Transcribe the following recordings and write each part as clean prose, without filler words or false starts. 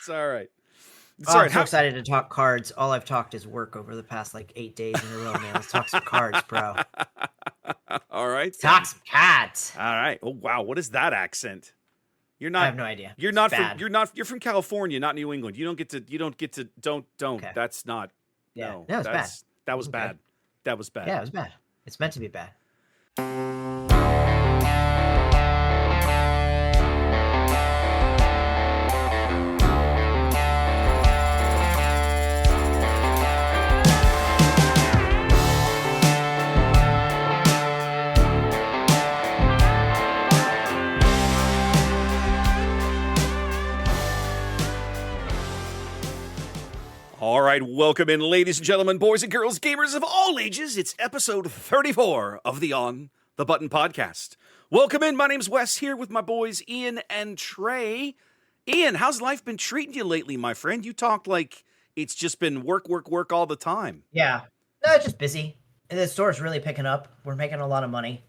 It's all right. It's Oh, all I'm right. so excited to talk cards. All I've talked is work over the past 8 days in a row, man. Let's talk some cards, bro. All right. Let's talk some cards. All right. Oh wow, what is that accent? You're not. I have no idea. You're It's not bad. from. You're not. You're from California, not New England. You don't get to. You don't get to. Don't. Okay. That's not. Yeah. No. No, it's bad. That was Okay. bad. That was bad. Yeah, it was bad. It's meant to be bad. All right, welcome in, ladies and gentlemen, boys and girls, gamers of all ages. It's episode 34 of the On the Button podcast. Welcome in. My name's Wes, here with my boys Ian and Trey. Ian, how's life been treating you lately, my friend? You talked like it's just been work all the time. Yeah. No, it's just busy. The store's really picking up. We're making a lot of money.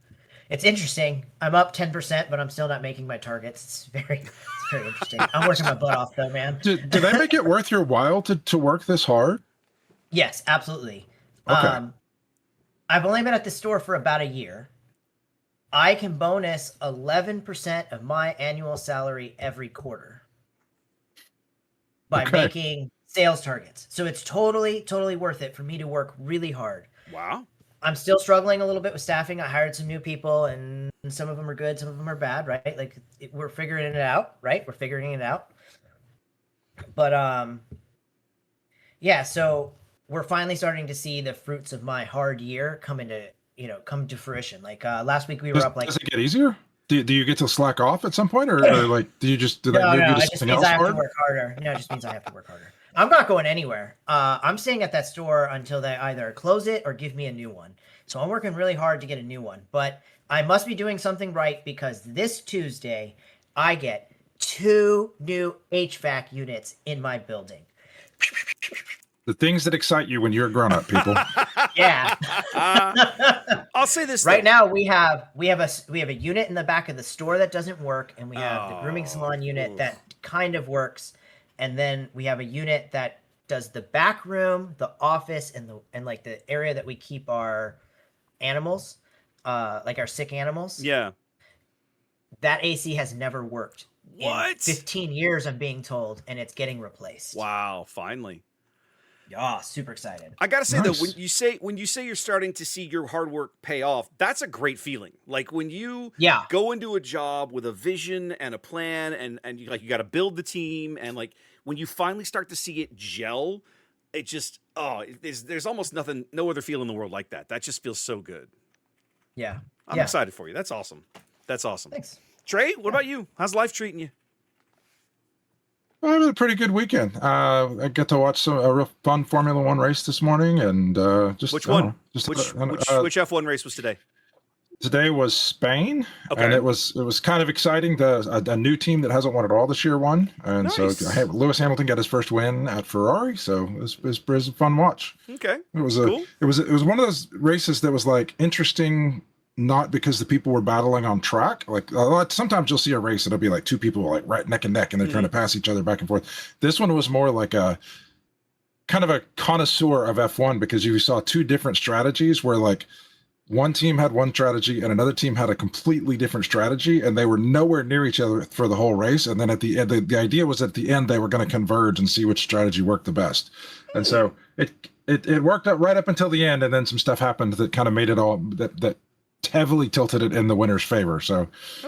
It's interesting. I'm up 10%, but I'm still not making my targets. It's very interesting. I'm working my butt off, though, man. Did they make it worth your while to work this hard? Yes, absolutely. Okay. I've only been at the store for about a year. I can bonus 11% of my annual salary every quarter by making sales targets. So it's totally worth it for me to work really hard. Wow. I'm still struggling a little bit with staffing. I hired some new people, and some of them are good, some of them are bad, right? We're figuring it out, right? We're figuring it out. But yeah, so we're finally starting to see the fruits of my hard year come to fruition. Last week we were up Does it get easier? Do you get to slack off at some point, or do you just do that? No, move you to it just something means else I have hard? to work harder. No, it just means I have to work harder. I'm not going anywhere. I'm staying at that store until they either close it or give me a new one. So I'm working really hard to get a new one. But I must be doing something right, because this Tuesday I get 2 new HVAC units in my building. The things that excite you when you're a grown-up, people. Yeah. I'll say this Right now we have a unit in the back of the store that doesn't work, and we have the grooming salon unit that kind of works, and then we have a unit that does the back room, the office, and the area that we keep our animals, our sick animals. Yeah. That AC has never worked. What? In 15 years, I'm being told, and it's getting replaced. Wow. Finally. Yeah, super excited. I gotta say Nice. though, when you say you're starting to see your hard work pay off, that's a great feeling. Like when you go into a job with a vision and a plan, and you got to build the team, and when you finally start to see it gel, it just there's almost no other feel in the world like that. That just feels so good. Yeah, I'm excited for you. That's awesome. That's awesome. Thanks. Trey, what about you? How's life treating you? Well, it was a pretty good weekend. I got to watch a real fun Formula One race this morning, and just Which one? Just Which F1 race was today? Today was Spain, Okay. and it was kind of exciting. A new team that hasn't won at all this year won, and Nice. so Lewis Hamilton got his first win at Ferrari. So it was a fun watch. Okay. It was Cool. it was one of those races that was interesting. Not because the people were battling on track. Sometimes you'll see a race that'll be two people right neck and neck, and they're trying to pass each other back and forth. This one was more like a kind of a connoisseur of F1, because you saw 2 different strategies where one team had one strategy and another team had a completely different strategy, and they were nowhere near each other for the whole race. And then at the end, the idea was at the end they were going to converge and see which strategy worked the best. And so it worked out right up until the end, and then some stuff happened that kind of made it all that heavily tilted it in the winner's favor. So,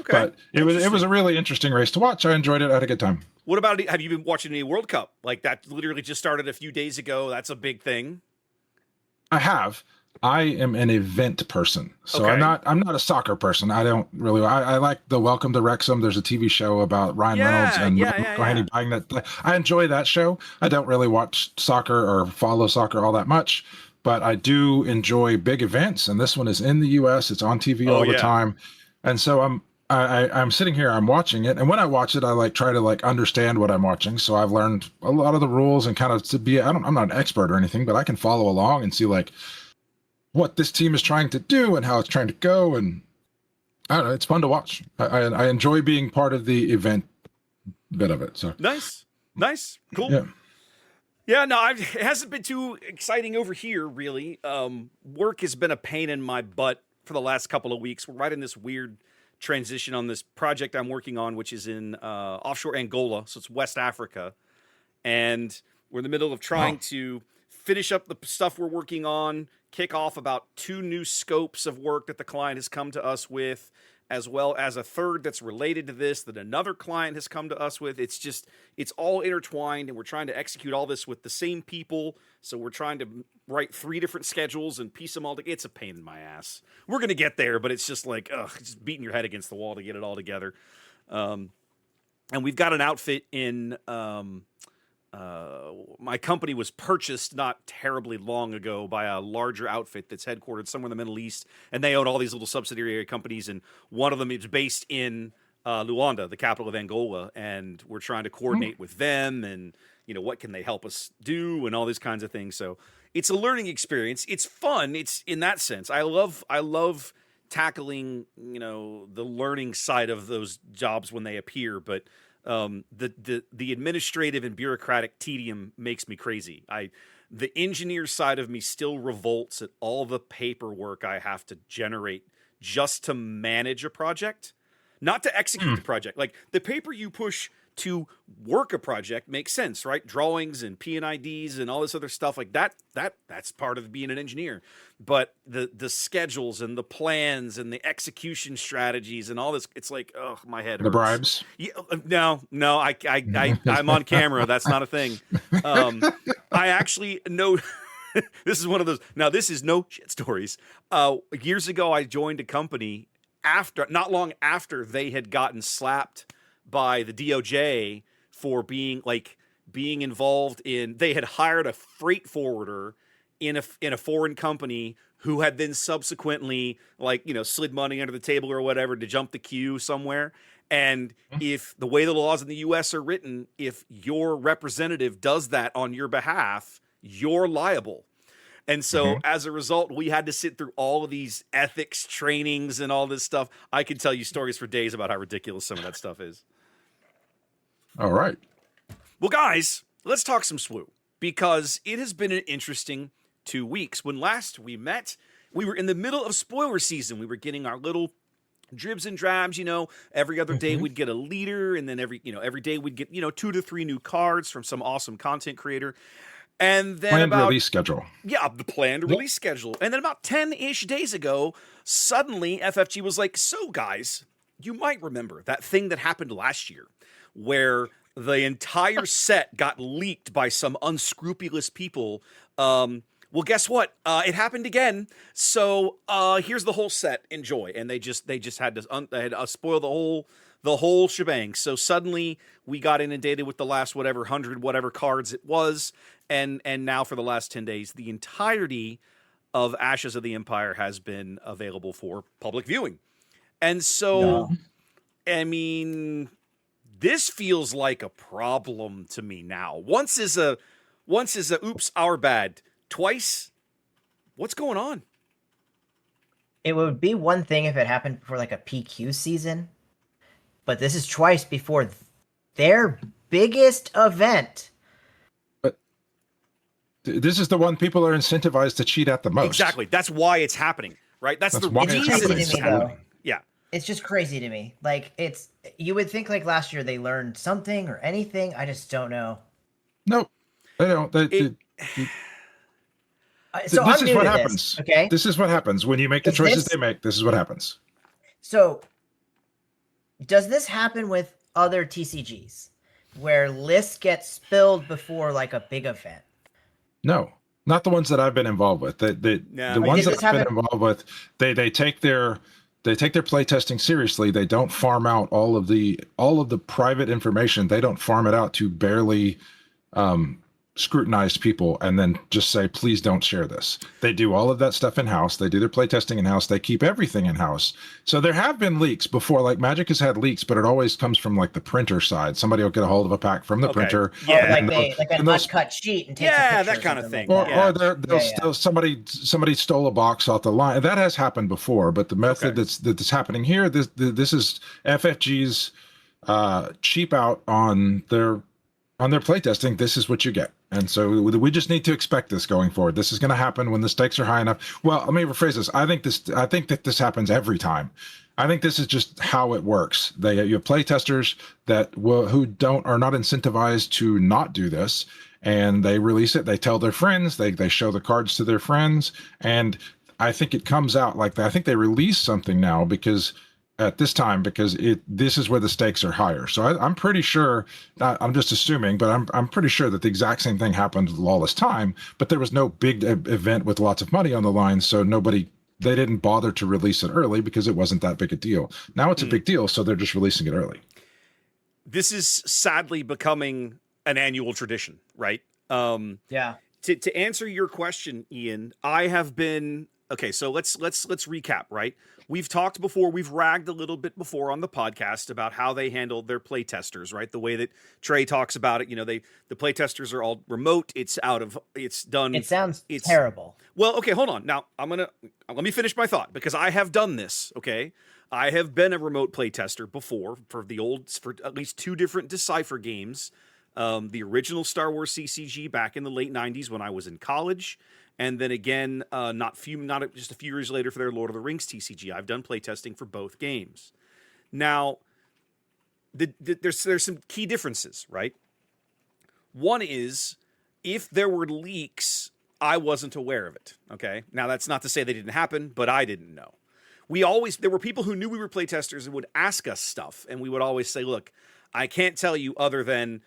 but it was a really interesting race to watch. I enjoyed it. I had a good time. What about, have you been watching any World Cup? That literally just started a few days ago. That's a big thing. I have. I am an event person, so Okay. I'm not a soccer person. I don't really. I like the Welcome to Wrexham. There's a TV show about Ryan Reynolds and Haney buying that. I enjoy that show. I don't really watch soccer or follow soccer all that much, but I do enjoy big events, and this one is in the U.S. It's on TV all the time, and so I'm sitting here, I'm watching it, and when I watch it, I try to understand what I'm watching. So I've learned a lot of the rules, and kind of I'm not an expert or anything, but I can follow along and see what this team is trying to do and how it's trying to go, and I don't know, it's fun to watch. I enjoy being part of the event bit of it. So Nice. Nice. Cool. Yeah. Yeah, no, it hasn't been too exciting over here, really. Work has been a pain in my butt for the last couple of weeks. We're right in this weird transition on this project I'm working on, which is in offshore Angola, so it's West Africa. And we're in the middle of trying to finish up the stuff we're working on, kick off about 2 new scopes of work that the client has come to us with, as well as a third that's related to this that another client has come to us with. It's all intertwined, and we're trying to execute all this with the same people. So we're trying to write 3 different schedules and piece them all together. It's a pain in my ass. We're going to get there, but it's just like, just beating your head against the wall to get it all together. And we've got an outfit in... my company was purchased not terribly long ago by a larger outfit that's headquartered somewhere in the Middle East, and they own all these little subsidiary companies, and one of them is based in Luanda, the capital of Angola, and we're trying to coordinate with them, and what can they help us do, and all these kinds of things. So it's a learning experience. It's fun. It's in that sense. I love tackling the learning side of those jobs when they appear, but the administrative and bureaucratic tedium makes me crazy. The engineer side of me still revolts at all the paperwork I have to generate just to manage a project, not to execute the project. Like the paper you push to work a project makes sense, right? Drawings and P&IDs and all this other stuff like that's part of being an engineer. But the schedules and the plans and the execution strategies and all this, it's like, oh, my head hurts. The bribes? Yeah, no, I'm on camera. That's not a thing. I actually know this is one of those. Now, this is no shit stories. Years ago, I joined a company not long after they had gotten slapped by the DOJ for being involved in. They had hired a freight forwarder in a foreign company who had then subsequently slid money under the table or whatever to jump the queue somewhere. And if the way the laws in the U.S. are written, if your representative does that on your behalf, you're liable. And so as a result, we had to sit through all of these ethics trainings and all this stuff. I can tell you stories for days about how ridiculous some of that stuff is. All right. Well, guys, let's talk some SWU, because it has been an interesting 2 weeks. When last we met, we were in the middle of spoiler season. We were getting our little dribs and drabs, every other day we'd get a leader, and then every day we'd get, 2 to 3 new cards from some awesome content creator. And then planned release schedule. Yeah, the planned release schedule. And then about 10-ish days ago, suddenly FFG was like, so guys, you might remember that thing that happened last year where the entire set got leaked by some unscrupulous people. Well, guess what? It happened again. So here's the whole set. Enjoy. And they just had to spoil the whole shebang. So suddenly we got inundated with the last 100 whatever cards it was, and now for the last 10 days, the entirety of Ashes of the Empire has been available for public viewing. And so, I mean, this feels like a problem to me now. Once is a oops, our bad. Twice, what's going on? It would be one thing if it happened before like a PQ season, but this is twice before their biggest event. But this is the one people are incentivized to cheat at the most. Exactly. That's why it's happening, right? That's the reason it's happening. Yeah. It's just crazy to me. Like, you would think like last year they learned something or anything. I just don't know. No, they don't. So this I'm is new what to happens. This, okay? This is what happens when you make the choices they make. This is what happens. So, does this happen with other TCGs where lists get spilled before like a big event? No, not the ones that I've been involved with. The ones that I've been involved with, they take their play testing seriously. They don't farm out all of the private information. They don't farm it out to barely scrutinized people and then just say, please don't share this. They do all of that stuff in-house. They do their playtesting in-house. They keep everything in-house. So there have been leaks before. Like Magic has had leaks, but it always comes from like the printer side. Somebody will get a hold of a pack from the printer. Yeah, like an uncut sheet and take that kind of thing. Or somebody stole a box off the line. That has happened before, but the method that's happening here, this is FFG's cheap out on their on their playtesting, this is what you get. And so we just need to expect this going forward. This is going to happen when the stakes are high enough. Well, let me rephrase this. I think that this happens every time. I think this is just how it works. You have playtesters who are not incentivized to not do this, and they release it. They tell their friends. They show the cards to their friends, and I think it comes out like that. I think they release something now because this is where the stakes are higher. So I'm pretty sure, I'm just assuming, but I'm pretty sure that the exact same thing happened with Lawless Time, but there was no big event with lots of money on the line, so they didn't bother to release it early because it wasn't that big a deal. Now it's a big deal, so they're just releasing it early. This is sadly becoming an annual tradition, right? Yeah. To answer your question, Ian, I have been okay. So let's recap, right? We've talked before. We've ragged a little bit before on the podcast about how they handled their playtesters, right? The way that Trey talks about it. The playtesters are all remote. It's done. It sounds terrible. Well, okay, hold on. Now let me finish my thought because I have done this. Okay, I have been a remote playtester before for at least 2 different Decipher games. The original Star Wars CCG back in the late 90s when I was in college. And then again, not just a few years later for their Lord of the Rings TCG. I've done playtesting for both games. Now, there's some key differences, right? One is, if there were leaks, I wasn't aware of it, okay? Now, that's not to say they didn't happen, but I didn't know. There were people who knew we were playtesters and would ask us stuff, and we would always say, look, I can't tell you other than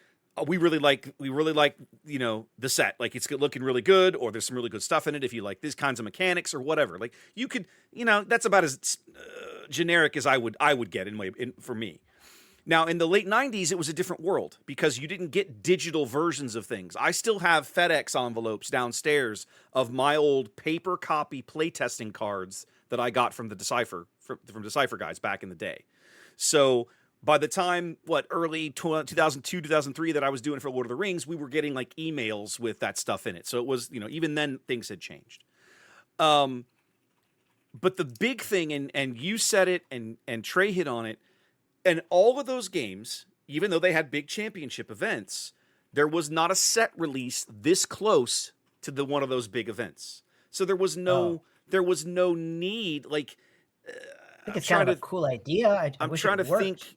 we really like the set, like it's looking really good, or there's some really good stuff in it if you like these kinds of mechanics or whatever. Like you could, that's about as generic as I would get for me. Now in the late 90s it was a different world because you didn't get digital versions of things. I still have FedEx envelopes downstairs of my old paper copy playtesting cards that I got from the Decipher from Decipher guys back in the day. So by the time, early 2002, 2003 that I was doing for Lord of the Rings, we were getting like emails with that stuff in it. So it was, even then things had changed. But the big thing, and you said it, and Trey hit on it, and all of those games, even though they had big championship events, there was not a set release this close to one of those big events. So there was no need. Like, I think it's kind of a cool idea. I'm trying to think.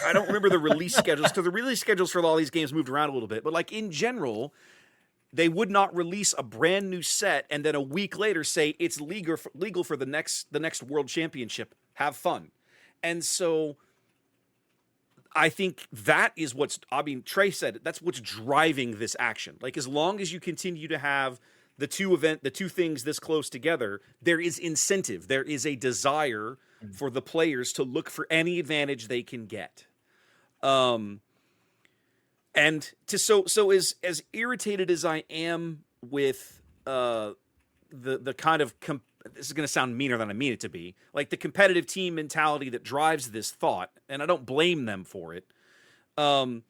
I don't remember the release schedules because the release schedules for all these games moved around a little bit. But like in general, they would not release a brand new set and then a week later say it's legal for the next World Championship. Have fun. And so I think that is Trey said that's what's driving this action. Like as long as you continue to have the two things this close together, there is incentive. There is a desire for the players to look for any advantage they can get. And as irritated as I am with the kind of this is going to sound meaner than I mean it to be, like the competitive team mentality that drives this thought, and I don't blame them for it. They're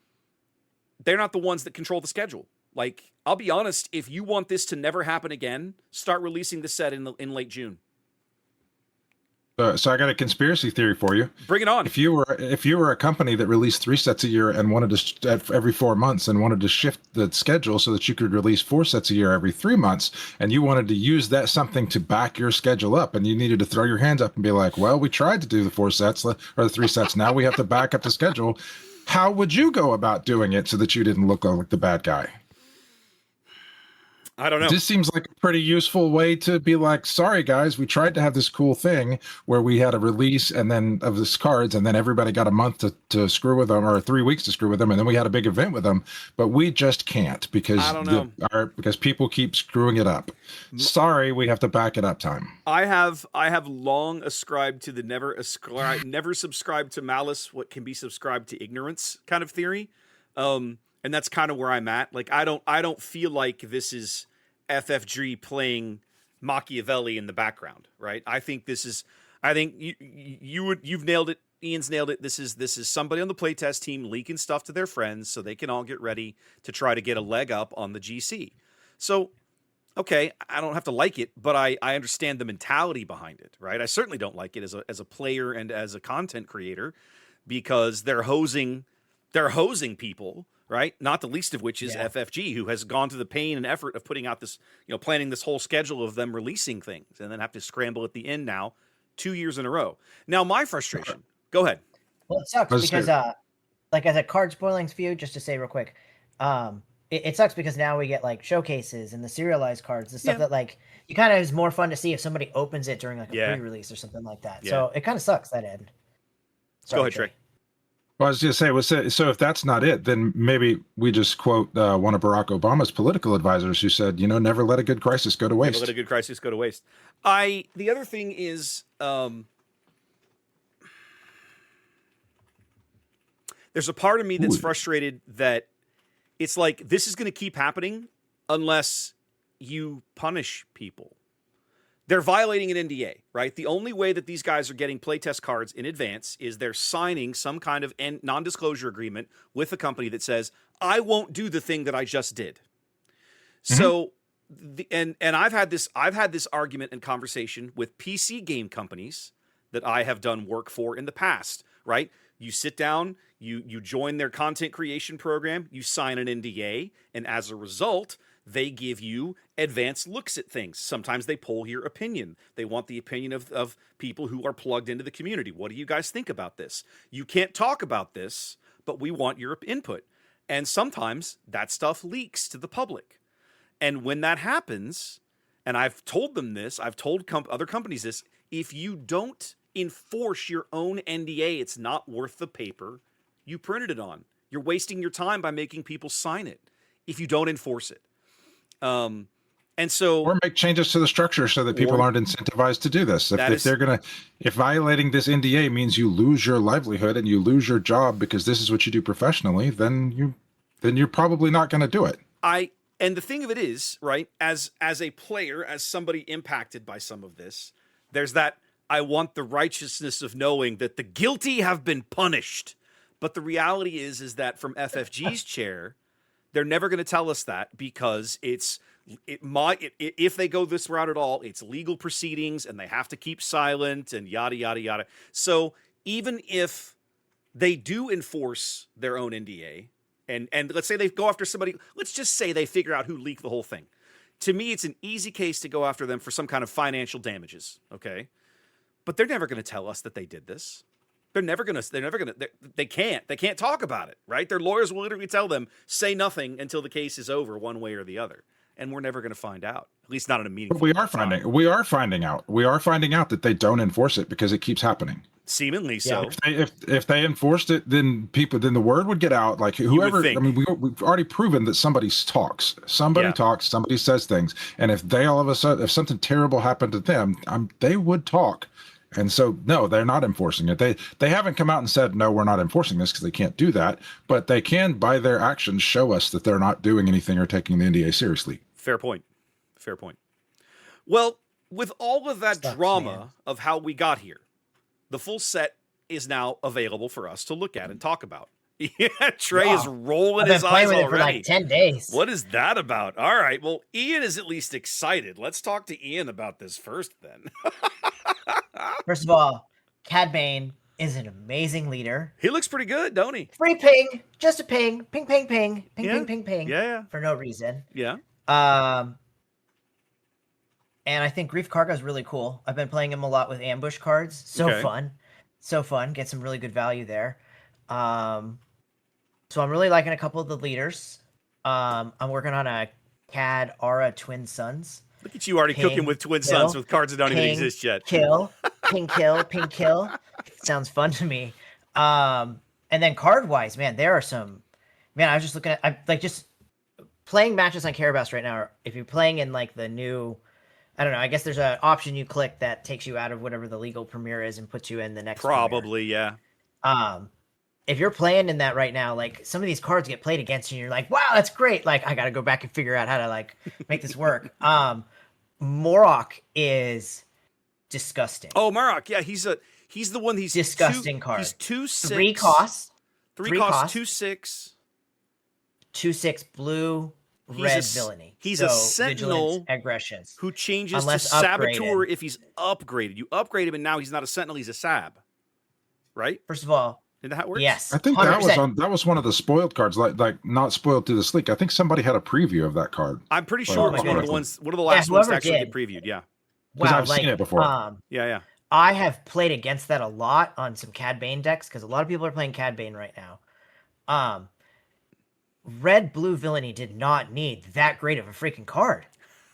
not the ones that control the schedule. Like, I'll be honest, if you want this to never happen again, start releasing the set in late June. So I got a conspiracy theory for you. Bring it on. If you were a company that released 3 sets a year and wanted to every 4 months and wanted to shift the schedule so that you could release 4 sets a year every 3 months, and you wanted to use that something to back your schedule up, and you needed to throw your hands up and be like, well, we tried to do the 4 sets or the 3 sets. Now we have to back up the schedule. How would you go about doing it so that you didn't look like the bad guy? I don't know. This seems like a pretty useful way to be like, sorry guys, we tried to have this cool thing where we had a release and then of this cards, and then everybody got a month to screw with them, or 3 weeks to screw with them, and then we had a big event with them, but we just can't because because people keep screwing it up. Sorry, we have to back it up time. I have long ascribed to the never subscribe to malice what can be subscribed to ignorance kind of theory. And that's kind of where I'm at. Like, I don't feel like this is FFG playing Machiavelli in the background, right? I think you've nailed it. Ian's nailed it. This is somebody on the playtest team leaking stuff to their friends so they can all get ready to try to get a leg up on the GC. So, okay, I don't have to like it, but I understand the mentality behind it, right? I certainly don't like it as a player and as a content creator because they're hosing people, right? Not the least of which is FFG, who has gone through the pain and effort of putting out this, planning this whole schedule of them releasing things and then have to scramble at the end now 2 years in a row. Now, my frustration, go ahead. Well, it sucks because, like as a card spoilings feud, just to say real quick, it sucks because now we get like showcases and the serialized cards, the stuff that like you kind of is more fun to see if somebody opens it during like a pre-release or something like that. So it kind of sucks that end. Sorry, go ahead, Trey. Well, I was just saying, so if that's not it, then maybe we just quote one of Barack Obama's political advisors who said, never let a good crisis go to waste. Never let a good crisis go to waste. The other thing is, there's a part of me that's frustrated that it's like, this is going to keep happening unless you punish people. They're violating an NDA, right? The only way that these guys are getting playtest cards in advance is they're signing some kind of non-disclosure agreement with a company that says, I won't do the thing that I just did. Mm-hmm. So, and I've had this argument and conversation with PC game companies that I have done work for in the past, right? You sit down, you join their content creation program, you sign an NDA, and as a result, they give you advanced looks at things. Sometimes they poll your opinion. They want the opinion of people who are plugged into the community. What do you guys think about this? You can't talk about this, but we want your input. And sometimes that stuff leaks to the public. And when that happens, and I've told them this, I've told other companies this, if you don't enforce your own NDA, it's not worth the paper you printed it on. You're wasting your time by making people sign it if you don't enforce it. And so, or make changes to the structure so that people aren't incentivized to do this. If violating this NDA means you lose your livelihood and you lose your job because this is what you do professionally, then you're probably not going to do it. And the thing of it is, right, as a player, as somebody impacted by some of this, there's that I want the righteousness of knowing that the guilty have been punished. But the reality is that from FFG's chair, they're never going to tell us that because if they go this route at all, it's legal proceedings and they have to keep silent and yada, yada, yada. So even if they do enforce their own NDA and let's say they go after somebody, let's just say they figure out who leaked the whole thing. To me, it's an easy case to go after them for some kind of financial damages. Okay. But they're never going to tell us that they did this. They can't talk about it, right? Their lawyers will literally tell them, say nothing until the case is over one way or the other. And we're never going to find out, at least not in a meaningful way. We are finding out that they don't enforce it because it keeps happening. Seemingly so. If they enforced it, then the word would get out. Like whoever, I mean, we've already proven that somebody talks. Somebody talks. Somebody says things. And if they all of a sudden, if something terrible happened to them, they would talk. And so, no, they're not enforcing it. They haven't come out and said, no, we're not enforcing this because they can't do that. But they can, by their actions, show us that they're not doing anything or taking the NDA seriously. Fair point. Well, with all of that drama of how we got here, the full set is now available for us to look at and talk about. Yeah, Trey is rolling his eyes already. For like 10 days. What is that about? All right. Well, Ian is at least excited. Let's talk to Ian about this first then. First of all, Cad Bane is an amazing leader. He looks pretty good, don't he? Free ping, just a ping, ping, ping, ping, ping, ping, ping, ping. Yeah. For no reason. Yeah. And I think Grief Karga is really cool. I've been playing him a lot with ambush cards. So fun. Get some really good value there. So I'm really liking a couple of the leaders. I'm working on a Cad Aura Twin Sons. Look at you already cooking with Twin Sons with cards that don't even exist yet. Kill. Sounds fun to me. And then card wise, man, there are some. Man, I was just looking at. I like just playing matches on Carabas right now. If you're playing in like the new, I don't know. I guess there's an option you click that takes you out of whatever the legal premiere is and puts you in the next. Probably, premiere. Yeah. If you're playing in that right now, like some of these cards get played against you and you're like, wow, that's great. Like I got to go back and figure out how to like make this work. Morok is disgusting. Oh, Morok. Yeah. He's the one. He's disgusting card. He's 2/6. Three costs, 2/6. 2/6 blue, red villainy. He's a sentinel aggressions who changes to saboteur if he's upgraded. You upgrade him and now he's not a sentinel, he's a sab. Right? First of all, Isn't that how it works? Yes, I think 100%. that was one of the spoiled cards, like not spoiled through this leak. I think somebody had a preview of that card. I'm pretty sure it was one of the last ones to actually get previewed. Yeah. Because Wow, I've seen it before. Yeah. I have played against that a lot on some Cad Bane decks because a lot of people are playing Cad Bane right now. Red Blue Villainy did not need that great of a freaking card,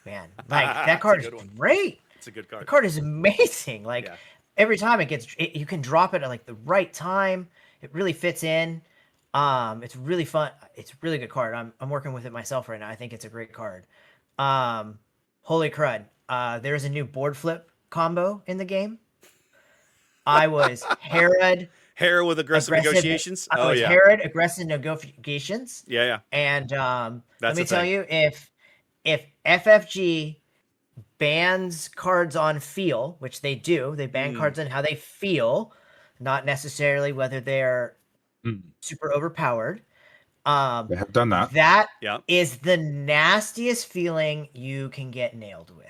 man. Like that card is great. It's a good card. The card is amazing. Like every time you can drop it at like the right time. It really fits in. It's really fun. It's a really good card. I'm working with it myself right now. I think it's a great card. Holy crud. There's a new board flip combo in the game. I was Herod. Herod with aggressive negotiations. Herod aggressive negotiations. Yeah. And let me tell you, if FFG bans cards on feel, which they do, they ban cards on how they feel, not necessarily whether they're super overpowered. They have done that. That is the nastiest feeling you can get nailed with.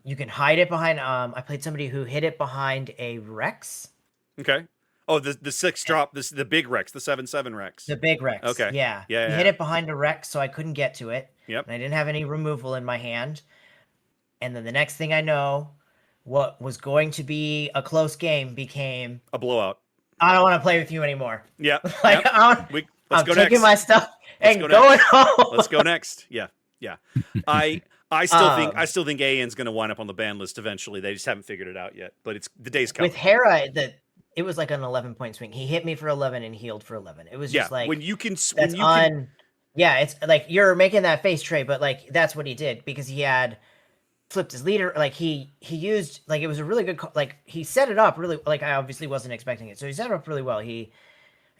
You can hide it behind. I played somebody who hid it behind a Rex. Okay. Oh, the 6 drop. This the big Rex, the 7/7 Rex. The big Rex. Okay. Yeah. He hid it behind a Rex, so I couldn't get to it. Yep. And I didn't have any removal in my hand. And then the next thing I know, what was going to be a close game became a blowout. I don't want to play with you anymore. Yeah. Like I'm taking my stuff and going home. Let's go next. Yeah. I still think AN's going to wind up on the ban list eventually. They just haven't figured it out yet. But it's the day's coming. With Hera, it was like an 11-point swing. He hit me for 11 and healed for 11. It was just like when you can. Yeah, it's like you're making that face, Trey, but like that's what he did because he had flipped his leader. Like he used like it was a really good like he set it up really like I obviously wasn't expecting it, so he set it up really well. I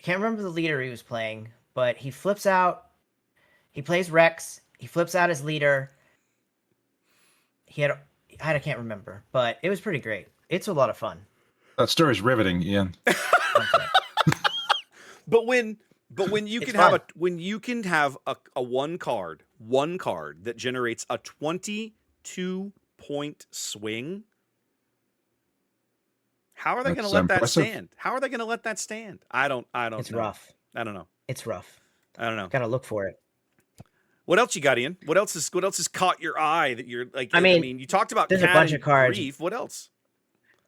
can't remember the leader he was playing, but he flips out. He plays Rex. He flips out his leader. I can't remember, but it was pretty great. It's a lot of fun. That story's riveting, Ian. But when you can have a one card that generates a 22-point swing, how are they going to let that stand? How are they going to let that stand? I don't It's know. rough. I don't know. It's rough. I don't know. Got to look for it. What else you got, Ian? What else has caught your eye that you're like? I mean, you talked about there's a bunch of cards. Grief. What else?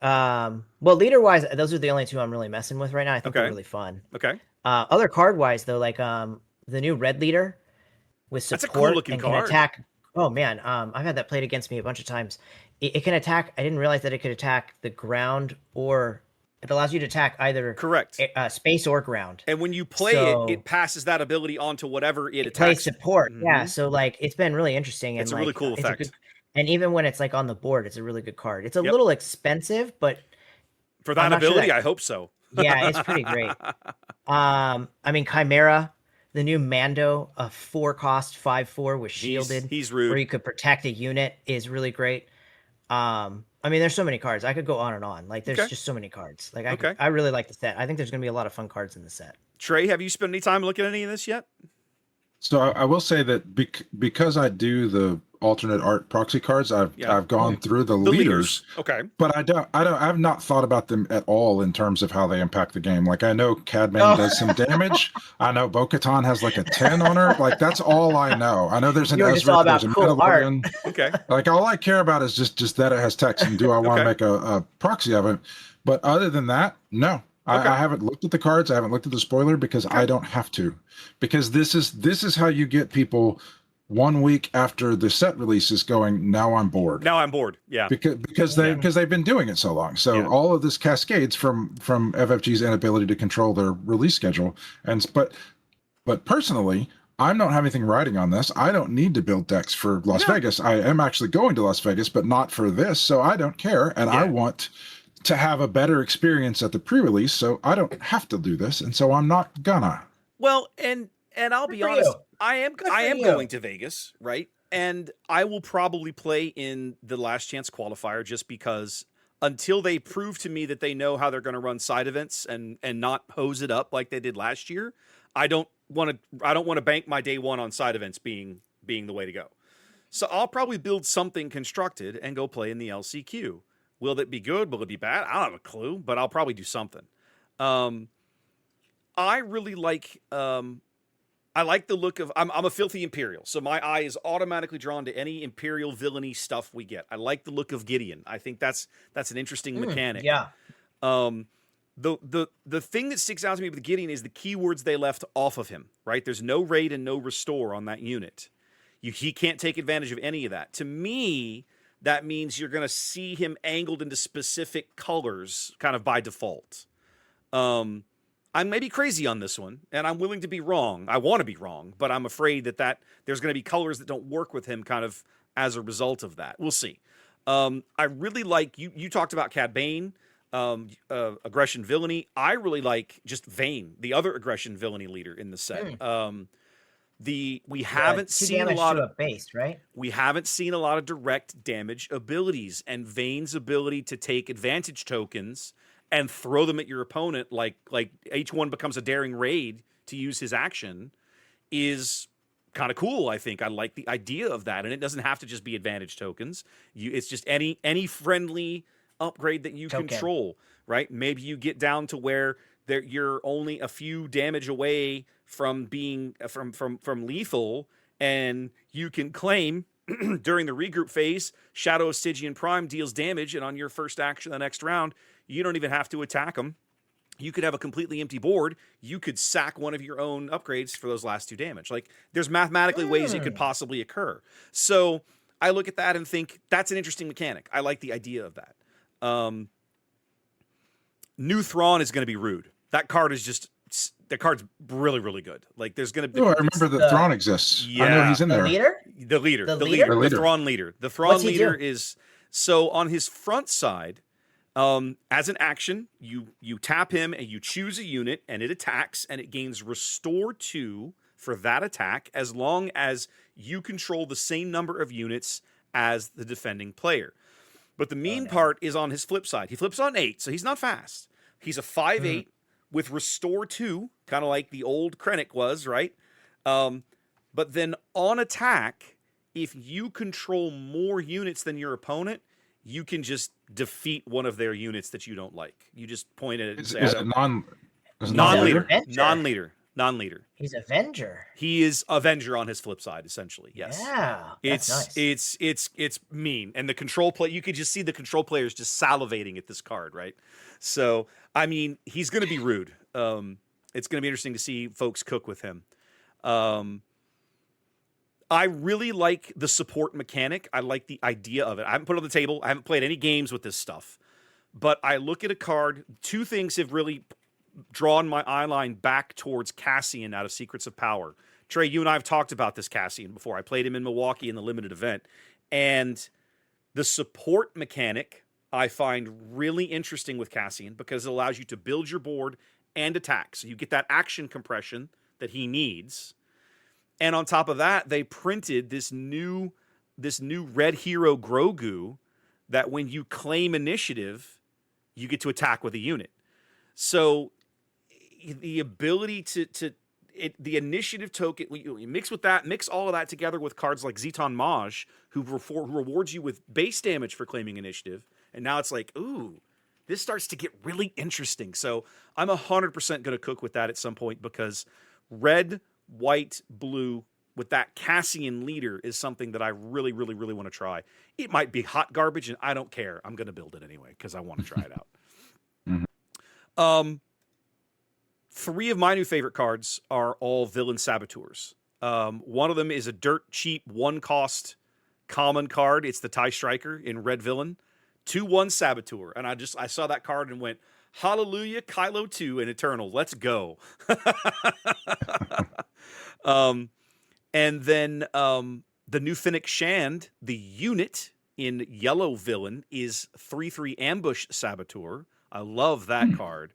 Well, leader wise, those are the only two I'm really messing with right now. I think they're really fun. Okay. Other card wise though, like the new red leader with support. That's a cool looking card. Can attack. Oh man, I've had that played against me a bunch of times. It can attack. I didn't realize that it could attack the ground, or it allows you to attack either space or ground. And when you play it passes that ability onto whatever it attacks. Plays support. Mm-hmm. Yeah, so like it's been really interesting. It's and a really cool effect. And even when it's like on the board, it's a really good card. It's a little expensive, but for that ability, I hope so. Yeah, it's pretty great. I mean, Chimera, the new Mando, a 4-cost 5/4 with shielded. He's rude. Where you could protect a unit is really great. I mean, there's so many cards. I could go on and on. Like, there's just so many cards. Like, I really like the set. I think there's going to be a lot of fun cards in the set. Trey, have you spent any time looking at any of this yet? So I will say that because I do the alternate art proxy cards, I've gone through the leaders. Okay. But I've not thought about them at all in terms of how they impact the game. Like I know Cadman does some damage. I know Bo-Katan has like a 10 on her. Like that's all I know. I know there's an Ezra, there's a Mandalorian. Okay. Like all I care about is just that it has text and do I want to make a proxy of it. But other than that, no. Okay. I haven't looked at the cards. I haven't looked at the spoiler because I don't have to. Because this is how you get people 1 week after the set releases going, now I'm bored. Now I'm bored. Yeah. Because they've been doing it so long. So all of this cascades from FFG's inability to control their release schedule. But personally, I don't have anything writing on this. I don't need to build decks for Las Vegas. I am actually going to Las Vegas, but not for this. So I don't care. And I want to have a better experience at the pre-release, so I don't have to do this, and so I'm not gonna. Well, and I'll be honest, I am going to Vegas, right? And I will probably play in the last chance qualifier just because until they prove to me that they know how they're going to run side events and not hose it up like they did last year, I don't want to bank my day one on side events being the way to go. So I'll probably build something constructed and go play in the LCQ. Will it be good? Will it be bad? I don't have a clue, but I'll probably do something. Um, I really like. I like the look of. I'm a filthy Imperial, so my eye is automatically drawn to any Imperial villainy stuff we get. I like the look of Gideon. I think that's an interesting mechanic. Yeah. The thing that sticks out to me with Gideon is the keywords they left off of him. Right, there's no raid and no restore on that unit. He can't take advantage of any of that. To me, that means you're going to see him angled into specific colors, kind of by default. I may be crazy on this one, and I'm willing to be wrong. I want to be wrong, but I'm afraid that there's going to be colors that don't work with him kind of as a result of that. We'll see. I really like, you talked about Cad Bane, aggression villainy. I really like just Vayne, the other aggression villainy leader in the set. We haven't seen a lot of base, right? We haven't seen a lot of direct damage abilities, and Vayne's ability to take advantage tokens and throw them at your opponent, like each one becomes a daring raid to use his action, is kind of cool. I think I like the idea of that, and it doesn't have to just be advantage tokens. It's just any friendly upgrade that you control, right? Maybe you get down to where you're only a few damage away from being from lethal, and you can claim during the regroup phase, Shadow of Stygian Prime deals damage, and on your first action the next round, you don't even have to attack them. You could have a completely empty board. You could sack one of your own upgrades for those last 2 damage. Like, there's mathematically ways it could possibly occur. So I look at that and think that's an interesting mechanic. I like the idea of that. New Thrawn is going to be rude. That card is just, the card's really, really good. Like, there's going to be. Oh, I remember that Thrawn exists. Yeah, I know he's in there. The leader. The Thrawn leader. The Thrawn leader is, so on his front side, as an action, you tap him and you choose a unit, and it attacks, and it gains Restore 2 for that attack as long as you control the same number of units as the defending player. But the mean part is on his flip side. He flips on 8, so he's not fast. He's a 5/8 with Restore 2, kind of like the old Krennic was, right? But then on attack, if you control more units than your opponent, you can just defeat one of their units that you don't like. You just point at it and say, is it non-leader. He's Avenger. He is Avenger on his flip side, essentially. Yes. Yeah. It's mean. And the control play, you could just see the control players just salivating at this card, right? So, I mean, he's going to be rude. It's going to be interesting to see folks cook with him. I really like the support mechanic. I like the idea of it. I haven't put it on the table. I haven't played any games with this stuff. But I look at a card. 2 things have really drawn my eye line back towards Cassian out of Secrets of Power. Trey, you and I have talked about this Cassian before. I played him in Milwaukee in the limited event. And the support mechanic I find really interesting with Cassian because it allows you to build your board and attack. So you get that action compression that he needs. And on top of that, they printed this new red hero Grogu that when you claim initiative, you get to attack with a unit. So the ability the initiative token, you mix all of that together with cards like Zeton Maj, who rewards you with base damage for claiming initiative. And now it's like, ooh, this starts to get really interesting. So I'm 100% going to cook with that at some point because red, white, blue with that Cassian leader is something that I really, really, really want to try. It might be hot garbage, and I don't care. I'm going to build it anyway because I want to try it out. 3 of my new favorite cards are all villain saboteurs. One of them is a dirt cheap 1-cost common card. It's the TIE Striker in Red Villain. 2/1 Saboteur. And I saw that card and went, hallelujah, Kylo 2 and Eternal. Let's go. And then the new Fennec Shand, the unit in Yellow Villain, is 3/3 Ambush Saboteur. I love that card.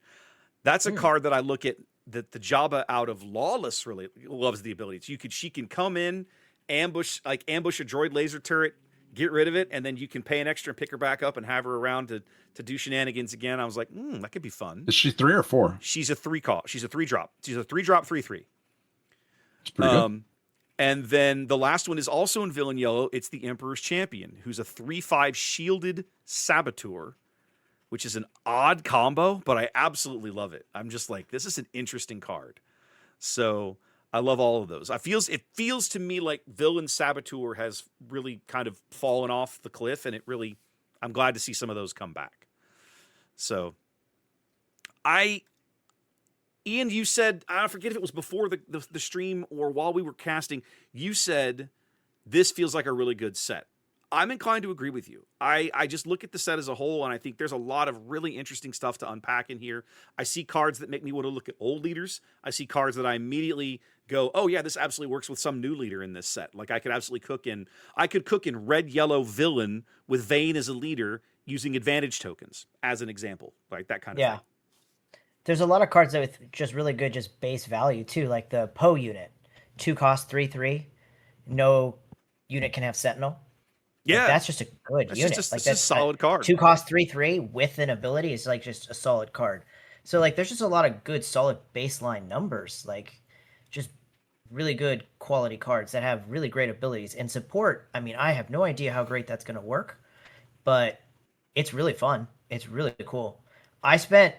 That's a card that I look at that the Jabba out of Lawless really loves the ability. So she can come in, ambush a droid laser turret, get rid of it, and then you can pay an extra and pick her back up and have her around to do shenanigans again. I was like, that could be fun. Is she 3 or 4? She's a 3-call. She's a 3-drop. She's a 3-drop 3/3. It's pretty good. And then the last one is also in Villain Yellow. It's the Emperor's Champion, who's a 3/5 shielded saboteur which is an odd combo, but I absolutely love it. I'm just like, this is an interesting card. So I love all of those. It feels to me like Villain Saboteur has really kind of fallen off the cliff, and I'm glad to see some of those come back. So Ian, you said, I forget if it was before the stream or while we were casting, you said this feels like a really good set. I'm inclined to agree with you. I just look at the set as a whole, and I think there's a lot of really interesting stuff to unpack in here. I see cards that make me want to look at old leaders. I see cards that I immediately go, oh yeah, this absolutely works with some new leader in this set. Like I could absolutely cook in red, yellow villain with Vayne as a leader using advantage tokens as an example, like that kind of thing. There's a lot of cards that with just really good, just base value too, like the Poe unit, 2 cost 3/3. No unit can have Sentinel. Yeah, like, that's just a good unit. That's that's a solid card. 2 cost 3/3 with an ability is like just a solid card. So like, there's just a lot of good, solid baseline numbers. Like, just really good quality cards that have really great abilities and support. I mean, I have no idea how great that's going to work, but it's really fun. It's really cool. I spent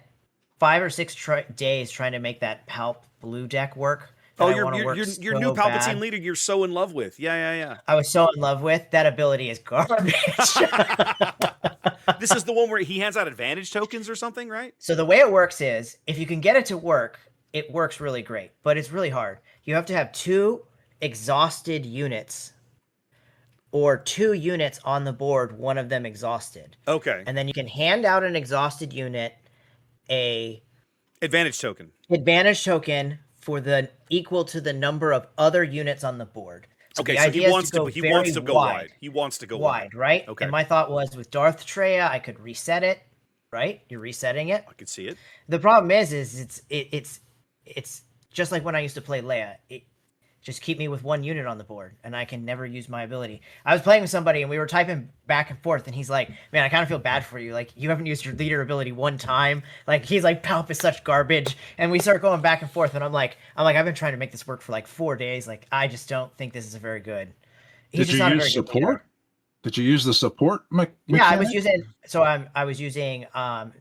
5 or 6 days trying to make that Palp blue deck work. Oh, your new Palpatine leader you're so in love with. Yeah. I was so in love with. That ability is garbage. This is the one where he hands out advantage tokens or something, right? So the way it works is, if you can get it to work, it works really great, but it's really hard. You have to have 2 exhausted units or 2 units on the board, one of them exhausted. Okay. And then you can hand out an exhausted unit a advantage token for the equal to the number of other units on the board. So okay, the so idea he wants to go wide. He wants to go wide, right? Okay. And my thought was, with Darth Treya, I could reset it, right? You're resetting it. I could see it. The problem is it's just like when I used to play Leia. Just keep me with 1 unit on the board, and I can never use my ability. I was playing with somebody, and we were typing back and forth, and he's like, man, I kind of feel bad for you. Like, you haven't used your leader ability 1 time. Like, he's like, Palp is such garbage. And we start going back and forth, and I'm like, I've been trying to make this work for like 4 days. Like, I just don't think this is a very good. Did you use support? Did you use the support mechanic? Yeah, I was using. So I was using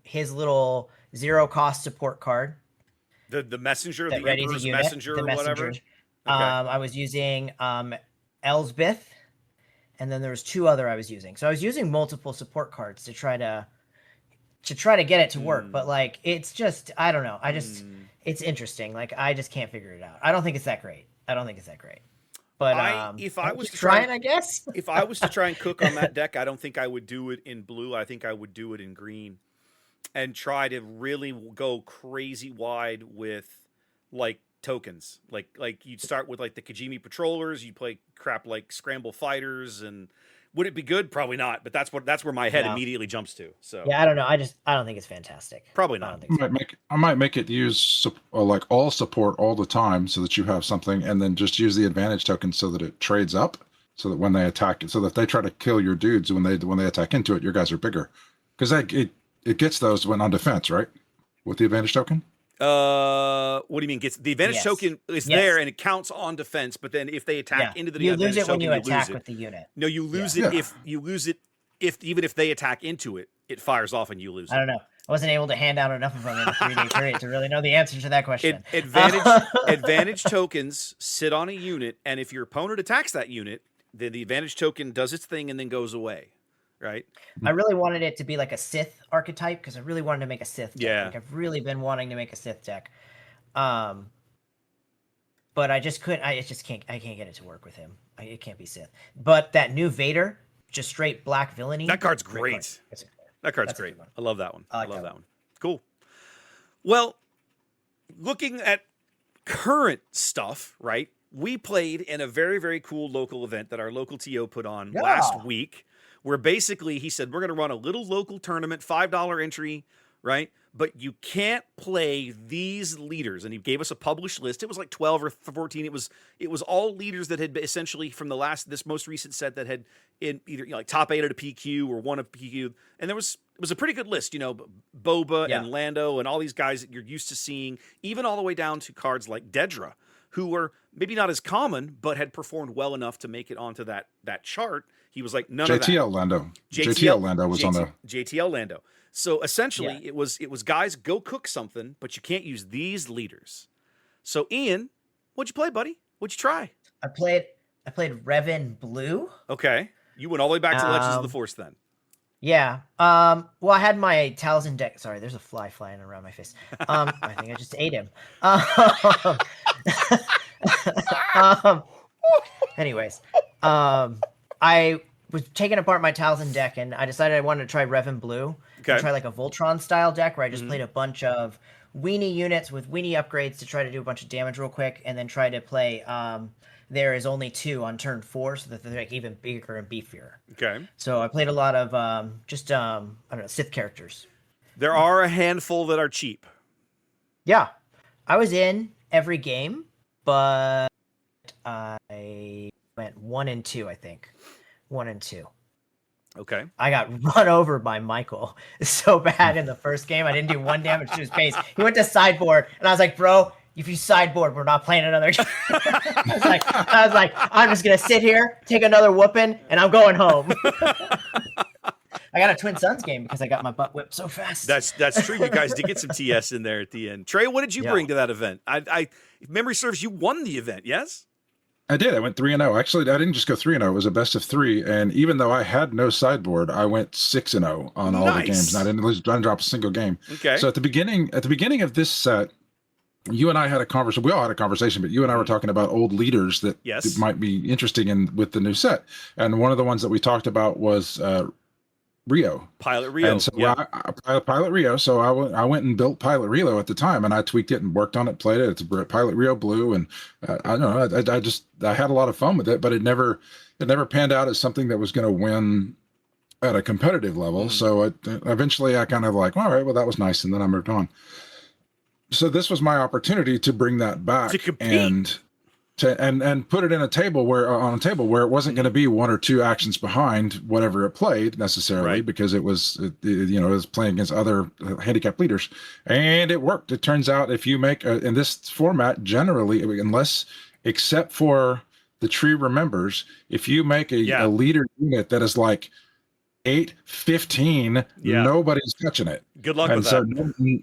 his little 0 cost support card. The messenger, the Emperor's messenger, or whatever. Okay. I was using Elsbeth, and then there was 2 other I was using. So I was using multiple support cards to try to get it to work. But like, it's just, I don't know. It's interesting. Like, I just can't figure it out. I don't think it's that great. But if I was trying, I guess if I was to try and cook on that deck, I don't think I would do it in blue. I think I would do it in green, and try to really go crazy wide with like tokens. Like you'd start with like the Kijimi Patrollers, you play crap like Scramble Fighters, and would it be good? Probably not, but that's where my head immediately jumps to. So yeah, I don't know. I don't think it's fantastic. Probably not. I might make it use like all support all the time, so that you have something, and then just use the advantage token so that it trades up, so that when they attack, so that if they try to kill your dudes, when they attack into it, your guys are bigger, because it gets those when on defense, right? With the advantage token. What do you mean? Gets the advantage token is there and it counts on defense, but then if they attack into the you advantage lose it when token, you attack with the unit. No, you lose it if you lose it even if they attack into it, it fires off and you lose it. I don't know. I wasn't able to hand out enough of them in a 3-day period to really know the answer to that question. Advantage tokens sit on a unit, and if your opponent attacks that unit, then the advantage token does its thing and then goes away. Right. I really wanted it to be like a Sith archetype, because I really wanted to make a Sith deck. Yeah. Like, I've really been wanting to make a Sith deck. But I just couldn't. I can't get it to work with him. It can't be Sith. But that new Vader, just straight black villainy. That card's great. That card's great. I love that one. I love that one. Cool. Well, looking at current stuff, right? We played in a very, very cool local event that our local TO put on last week, where basically he said, we're going to run a little local tournament, $5 entry, right? But you can't play these leaders. And he gave us a published list. It was like 12 or 14. It was all leaders that had been essentially from this most recent set that had in either like top 8 at a PQ or 1 of PQ. And it was a pretty good list, Boba and Lando and all these guys that you're used to seeing, even all the way down to cards like Dedra, who were maybe not as common, but had performed well enough to make it onto that chart. He was like, none of that. JTL Lando. JTL Lando was on the JTL Lando. So essentially, it was guys, go cook something, but you can't use these leaders. So Ian, what'd you play, buddy? What'd you try? I played Revan Blue. Okay, you went all the way back to Legends of the Force then. Yeah. Well, I had my Talzin deck. Sorry, there's a fly flying around my face. I think I just ate him. Anyways, I was taking apart my Talzin deck, and I decided I wanted to try Revan Blue. Okay. Try like a Voltron style deck where I just played a bunch of weenie units with weenie upgrades to try to do a bunch of damage real quick, and then try to play there is only 2 on turn 4, so that they're like even bigger and beefier. Okay. So I played a lot of I don't know, Sith characters. There are a handful that are cheap. Yeah. I was in every game, but I went 1 and 2, I think. 1 and 2. Okay. I got run over by Michael so bad in the first game. I didn't do 1 damage to his base. He went to sideboard, and I was like, bro, if you sideboard, we're not playing another game. I was like, I'm just gonna sit here, take another whooping, and I'm going home. I got a Twin Sons game because I got my butt whipped so fast. That's true. You guys did get some TS in there at the end. Trey, what did you bring to that event? If memory serves, you won the event, yes? I did. I went 3-0. Actually, I didn't just go 3-0. It was a best of 3. And even though I had no sideboard, I went 6-0 on all the games. And I didn't drop a single game. Okay. So at the beginning of this set, you and I had a conversation. We all had a conversation, but you and I were talking about old leaders that might be interesting in with the new set. And one of the ones that we talked about was Rio. Pilot Rio. And so Pilot Rio. So I went and built Pilot Rio at the time, and I tweaked it and worked on it, played it. It's a Pilot Rio Blue, and I don't know. I had a lot of fun with it, but it never panned out as something that was going to win at a competitive level. So eventually I kind of like, all right, well, that was nice, and then I moved on. So this was my opportunity to bring that back to compete. And put it in on a table where it wasn't going to be 1 or 2 actions behind whatever it played necessarily, because it was it was playing against other handicapped leaders, and it worked. It turns out if you make in this format, generally, except for the tree remembers, if you make a leader unit that is like 8-15, nobody's touching it. Good luck with that. So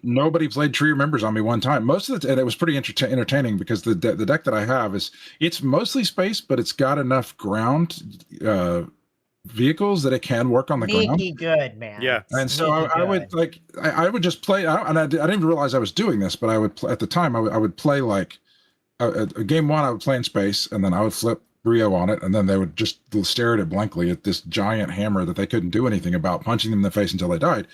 nobody played Tree Remembers on me one time. Most of and it was pretty entertaining because the deck that I have it's mostly space, but it's got enough ground vehicles that it can work on the ground. Good, man. Yeah. And so I would just play, and I didn't even realize I was doing this, but I would at the time I would play like a game 1. I would play in space, and then I would flip Rio on it, and then they would just stare at it blankly at this giant hammer that they couldn't do anything about, punching them in the face until they died.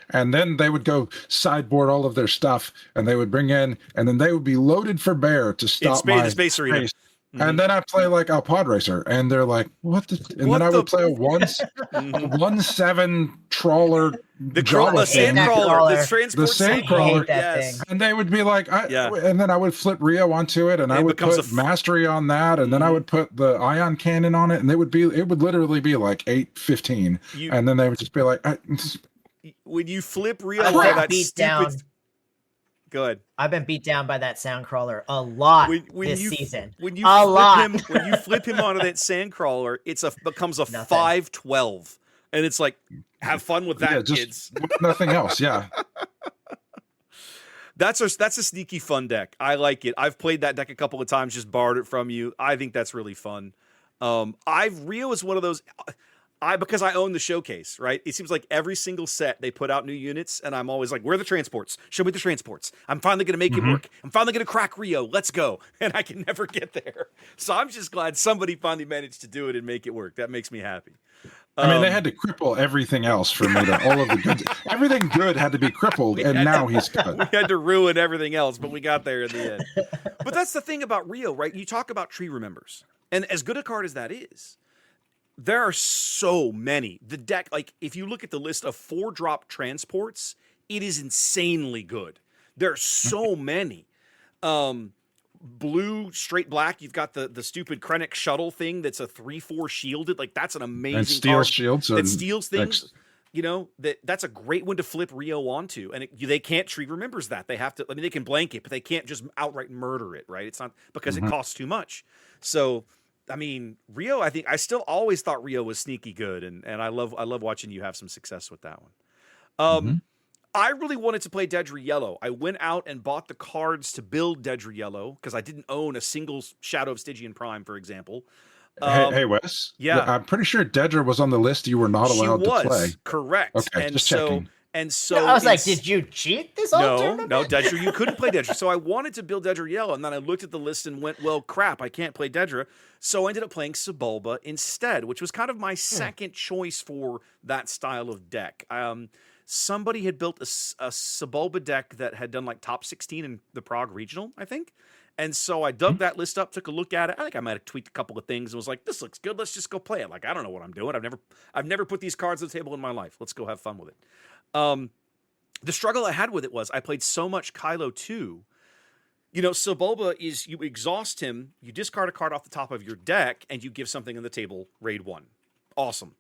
And then they would go sideboard all of their stuff, and they would bring in, and then they would be loaded for bear to stop my space arena. And then I play like a pod racer, and they're like, "What the?" And then I would play a 1/7 trawler, the sand crawler, the sand crawler, yes. And they would be like, and then I would flip Rio onto it, and I would put mastery on that, and then I would put the ion cannon on it, and it would literally be like 8-15, and then they would just be like, when you flip Rio on that stupid. Good. I've been beat down by that sound crawler a lot this season. When you flip him onto that sand crawler, becomes a 5/12, and it's like, have fun with that, kids. Nothing else. Yeah. That's a sneaky fun deck. I like it. I've played that deck a couple of times, just borrowed it from you. I think that's really fun. Rio is one of those. Because I own the showcase, right? It seems like every single set they put out new units, and I'm always like, where are the transports? Show me the transports. I'm finally going to make it work. I'm finally going to crack Rio. Let's go. And I can never get there. So I'm just glad somebody finally managed to do it and make it work. That makes me happy. I mean, they had to cripple everything else for me to all of the good. Everything good had to be crippled, and now he's good. We had to ruin everything else, but we got there in the end. But that's the thing about Rio, right? You talk about Tree Remembers, and as good a card as that is, there are so many. The deck, like, if you look at the list of 4-drop transports, it is insanely good. There are so many. Blue, straight black, you've got the stupid Krennic shuttle thing that's a 3/4 shielded. Like, that's an amazing and steals card shields. that steals things. that's a great one to flip Rio onto, and they can't. Tree remembers that they have to. I mean, they can blank it, but they can't just outright murder it, right? It's not because it costs too much. So, I mean, Rio. I think I still always thought Rio was sneaky good, and I love watching you have some success with that one. I really wanted to play Dedra Yellow. I went out and bought the cards to build Dedra Yellow because I didn't own a single Shadow of Stygian Prime, for example. Hey, Wes. Yeah, I'm pretty sure Dedra was on the list you were not allowed to play. Correct. Okay, and just so, checking. And so I was like, did you cheat this whole tournament? No, Dedra, you couldn't play Dedra. So I wanted to build Dedra Yellow, and then I looked at the list and went, well, crap, I can't play Dedra. So I ended up playing Sebulba instead, which was kind of my second choice for that style of deck. Somebody had built a Sebulba deck that had done like top 16 in the Prague Regional, I think. And so I dug that list up, took a look at it. I think I might have tweaked a couple of things and was like, this looks good. Let's just go play it. Like, I don't know what I'm doing. I've never put these cards on the table in my life. Let's go have fun with it. The struggle I had with it was I played so much Kylo 2. Sebulba is you exhaust him, you discard a card off the top of your deck, and you give something on the table, raid 1. Awesome.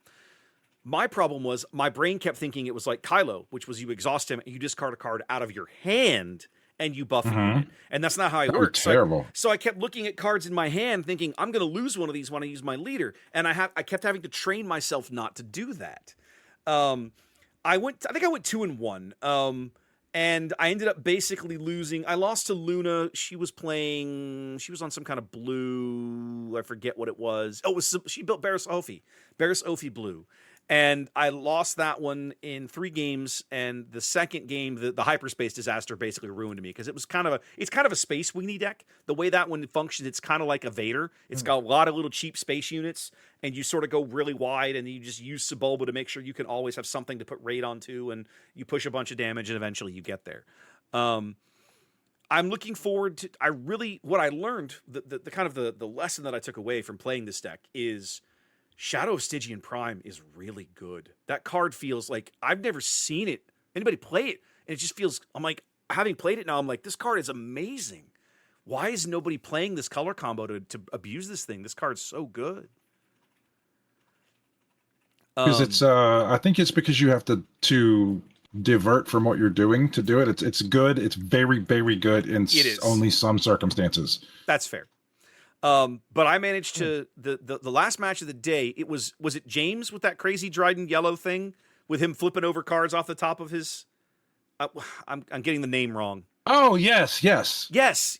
My problem was my brain kept thinking it was like Kylo, which was you exhaust him and you discard a card out of your hand and you buff it. And that's not how it works. Terrible. So I kept looking at cards in my hand thinking, I'm going to lose one of these when I use my leader. And I kept having to train myself not to do that. I think I went 2-1. And I ended up basically losing. I lost to Luna. She was on some kind of blue. I forget what it was. Oh, she built Barriss Ophi blue. And I lost that one in 3 games, and the second game, the hyperspace disaster basically ruined me because it's kind of a space weenie deck. The way that one functions, it's kind of like a Vader. It's got a lot of little cheap space units, and you sort of go really wide, and you just use Sebulba to make sure you can always have something to put raid onto, and you push a bunch of damage, and eventually you get there. I'm looking forward to. What I learned, the kind of the lesson that I took away from playing this deck is. Shadow of Stygian Prime is really good. That card feels like I've never seen anybody play it, and it just feels. I'm like, having played it now, I'm like, this card is amazing. Why is nobody playing this color combo to abuse this thing? This card's so good. Because it's, I think it's because you have to divert from what you're doing to do it. It's good. It's very, very good in only some circumstances. That's fair. But I managed to the last match of the day. It was it James with that crazy Dryden Yellow thing with him flipping over cards off the top of his. I'm getting the name wrong. Oh yes, yeah, okay. Yes,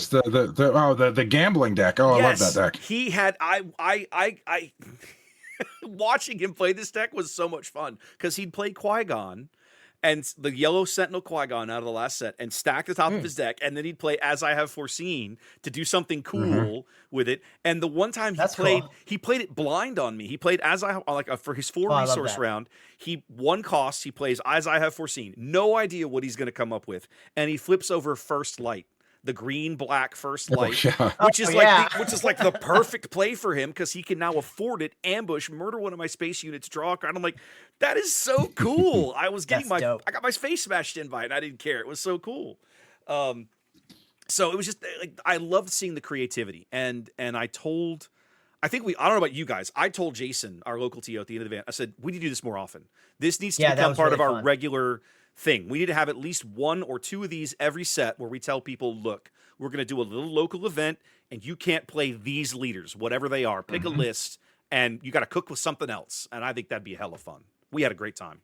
the gambling deck. Oh, yes. I love that deck. He had I watching him play this deck was so much fun because he'd play Qui-Gon. And the yellow Sentinel Qui-Gon out of the last set and stack the top of his deck. And then he'd play As I Have Foreseen to do something cool with it. And the one time he played it blind on me. He played As I Have, for his 4 resource round. He 1 cost. He plays As I Have Foreseen. No idea what he's going to come up with. And he flips over First Light. The green-black First Light, which is like the perfect play for him because he can now afford it, ambush, murder one of my space units, draw a card. I'm like, that is so cool. I was getting I got my face smashed in by it, and I didn't care. It was so cool. So it was just like I loved seeing the creativity, and I don't know about you guys. I told Jason, our local TO at the end of the event, I said we need to do this more often. This needs to become part of our regular thing. We need to have at least 1 or 2 of these every set where we tell people, look, we're going to do a little local event and you can't play these leaders, whatever they are. Pick a list and you got to cook with something else. And I think that'd be a hell of fun. We had a great time.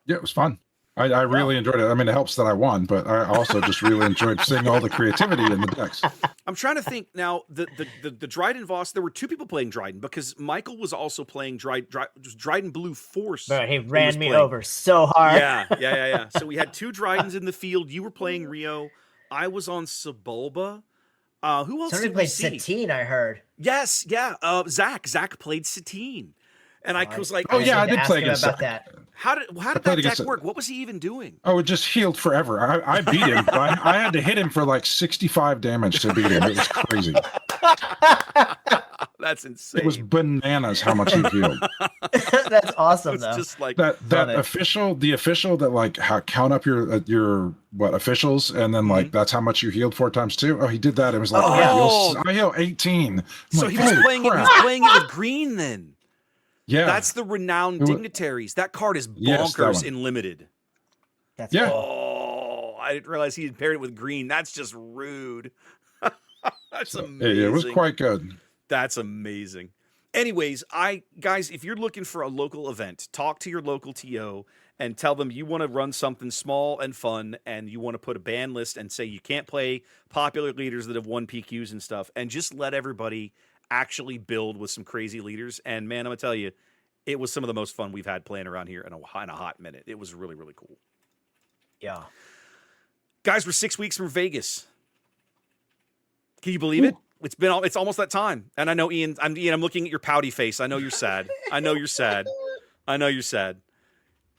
Yeah, it was fun. I really enjoyed it. I mean, it helps that I won, but I also just really enjoyed seeing all the creativity in the decks. I'm trying to think now. The Dryden Voss. There were 2 people playing Dryden because Michael was also playing Dryden Blue Force. But he ran me over so hard. Yeah. So we had 2 Drydens in the field. You were playing Rio. I was on Sebulba. Who else? Somebody played Satine, I heard. Yes, yeah. Zach played Satine. And I was like, I did play against that. How did that deck work? What was he even doing? Oh, it just healed forever. I beat him. I had to hit him for like 65 damage to beat him. It was crazy. That's insane. It was bananas how much he healed. That's awesome, though. Just like the official that like count up your officials, and then like that's how much you healed 4 times 2. Oh, he did that. It was like I heal 18. So he was playing it with green then. Yeah. That's the renowned dignitaries. That card is Yes, that bonkers one. in limited. That's Yeah. Oh, I didn't realize he had paired it with green. That's just rude. That's So, amazing. it was quite good. That's amazing. Anyways, guys, if you're looking for a local event, talk to your local TO and tell them you want to run something small and fun, and you want to put a ban list and say you can't play popular leaders that have won PQs and stuff, and just let everybody actually build with some crazy leaders. And man, I'm gonna tell you, it was some of the most fun we've had playing around here in a hot minute. It was really, really cool. Yeah. Guys, we're 6 weeks from Vegas. Can you believe it? It's almost that time. And I know, Ian, I'm looking at your pouty face. I know you're sad. I know you're sad.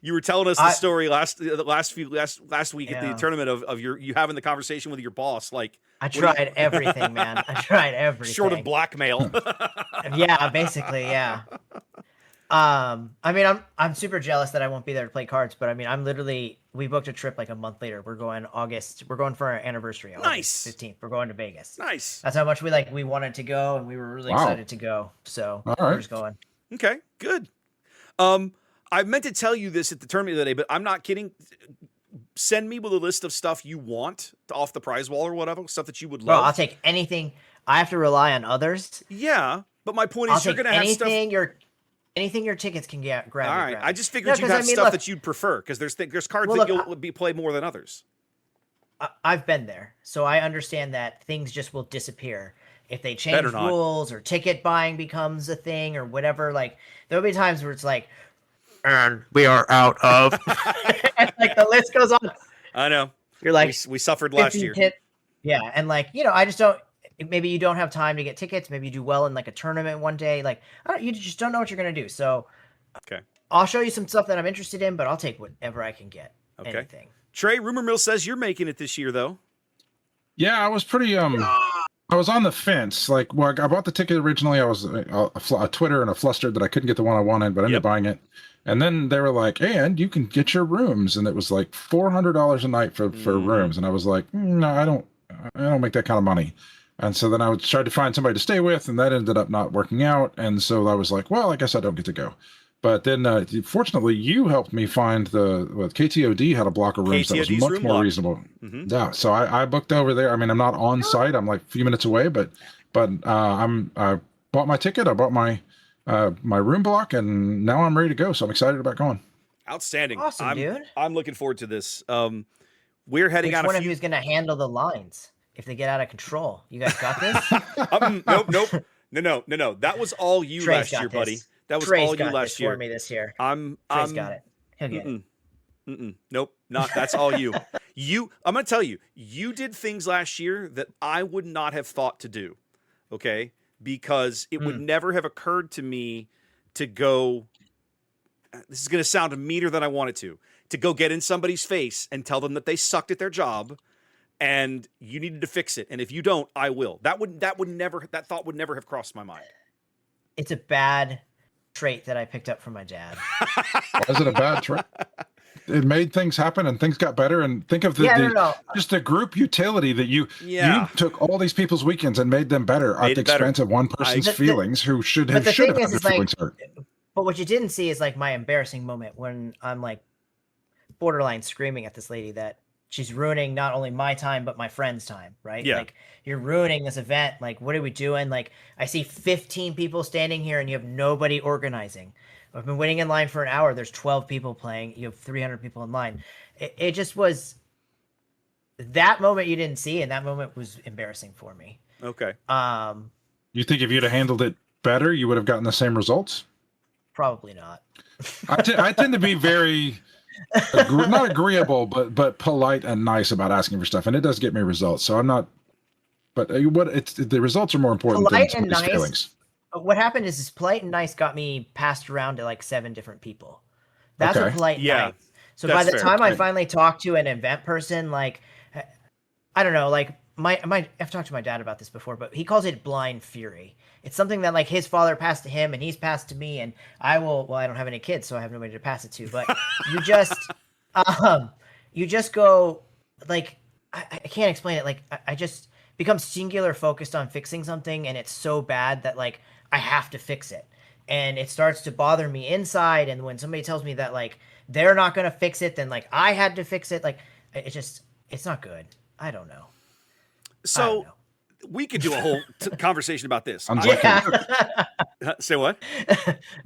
You were telling us the story last week at the tournament of you having the conversation with your boss. Like, I tried everything, man. I tried everything. Short of blackmail. Yeah, basically, yeah. I mean, I'm super jealous that I won't be there to play cards, but I mean, we booked a trip like a month later. We're going for our anniversary. Nice. August 15th. We're going to Vegas. Nice. That's how much we wanted to go, and we were really excited to go. So we're just going. Okay, good. I meant to tell you this at the tournament the other day, but I'm not kidding. Send me with a list of stuff you want off the prize wall or whatever, stuff that you would love. Well, I'll take anything. I have to rely on others. Yeah, but my point is, you're going to have stuff. Anything your tickets can grab. All right, I just figured you'd have stuff that you'd prefer, because there's cards that you'll play more than others. I've been there, so I understand that things just will disappear if they change rules or ticket buying becomes a thing or whatever. Like, there'll be times where it's like, and we are out of, and like the list goes on. I know. You're like, we suffered last year. Yeah, and like, I just don't. Maybe you don't have time to get tickets. Maybe you do well in like a tournament one day. Like, you just don't know what you're gonna do. So, okay, I'll show you some stuff that I'm interested in, but I'll take whatever I can get. Okay. Anything. Trey, rumor mill says you're making it this year, though. Yeah, I was pretty I was on the fence. Like, well, I bought the ticket originally. I was a Twitter and a flustered that I couldn't get the one I wanted, but I ended up buying it. And then they were like, and you can get your rooms, and it was like $400 a night for rooms. And I was like, no, I don't make that kind of money. And so then I would try to find somebody to stay with, and that ended up not working out. And so I was like, well, I guess I don't get to go. But then, fortunately, you helped me find KTOD had a block of rooms that was much more reasonable. Mm-hmm. Yeah, so I booked over there. I mean, I'm not on site. I'm like a few minutes away, but I bought my ticket. I bought my room block, and now I'm ready to go. So I'm excited about going. Outstanding. Awesome, dude. I'm looking forward to this. We're heading out. Which one of you is going to handle the lines if they get out of control? You guys got this? Nope. No. That was all you last year, buddy. That was all you last year. For me this year. Trey's got it. He'll get it. Nope, that's all you. I'm going to tell you, you did things last year that I would not have thought to do. Okay, because it would never have occurred to me to go. This is going to sound meaner than I wanted to go get in somebody's face and tell them that they sucked at their job, and you needed to fix it. And if you don't, I will. That thought would never have crossed my mind. It's a bad trait that I picked up from my dad. Was it a bad trait? It made things happen and things got better. And think of just the group utility that you took all these people's weekends and made them better at the expense of one person's feelings who should have had their feelings hurt. But what you didn't see is like my embarrassing moment when I'm like borderline screaming at this lady that she's ruining not only my time, but my friend's time, right? Yeah. Like, you're ruining this event. Like, what are we doing? Like, I see 15 people standing here and you have nobody organizing. I've been waiting in line for an hour. There's 12 people playing. You have 300 people in line. It just was that moment you didn't see, and that moment was embarrassing for me. Okay. You think if you'd have handled it better, you would have gotten the same results? Probably not. I tend to be very... not agreeable, but polite and nice about asking for stuff, and it does get me results. So I'm not. But the results are more important polite than somebody's feelings. What happened is polite and nice got me passed around to like 7 different people. That's what polite and nice. So by the time I finally talked to an event person, like, I don't know, like I've talked to my dad about this before, but he calls it blind fury. It's something that like his father passed to him and he's passed to me, and I don't have any kids, so I have nobody to pass it to, but you just go like, I can't explain it. Like I just become singular focused on fixing something, and it's so bad that like I have to fix it. and it starts to bother me inside. And when somebody tells me that like they're not going to fix it, then like I had to fix it. Like it's not good. I don't know. So we could do a whole conversation about this. Say what?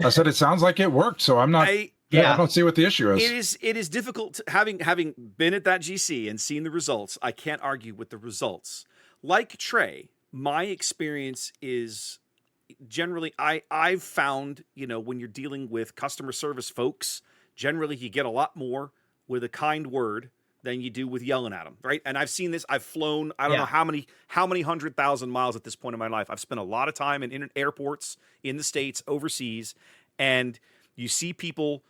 I said it sounds like it worked, so I'm not. I don't see what the issue is. It is difficult having been at that GC and seen the results. I can't argue with the results. Like Trey, my experience is generally I've found, when you're dealing with customer service folks, generally you get a lot more with a kind word than you do with yelling at them, right? And I've seen this. I've flown, I don't know how many 100,000 miles at this point in my life. I've spent a lot of time in airports in the States, overseas, and you see people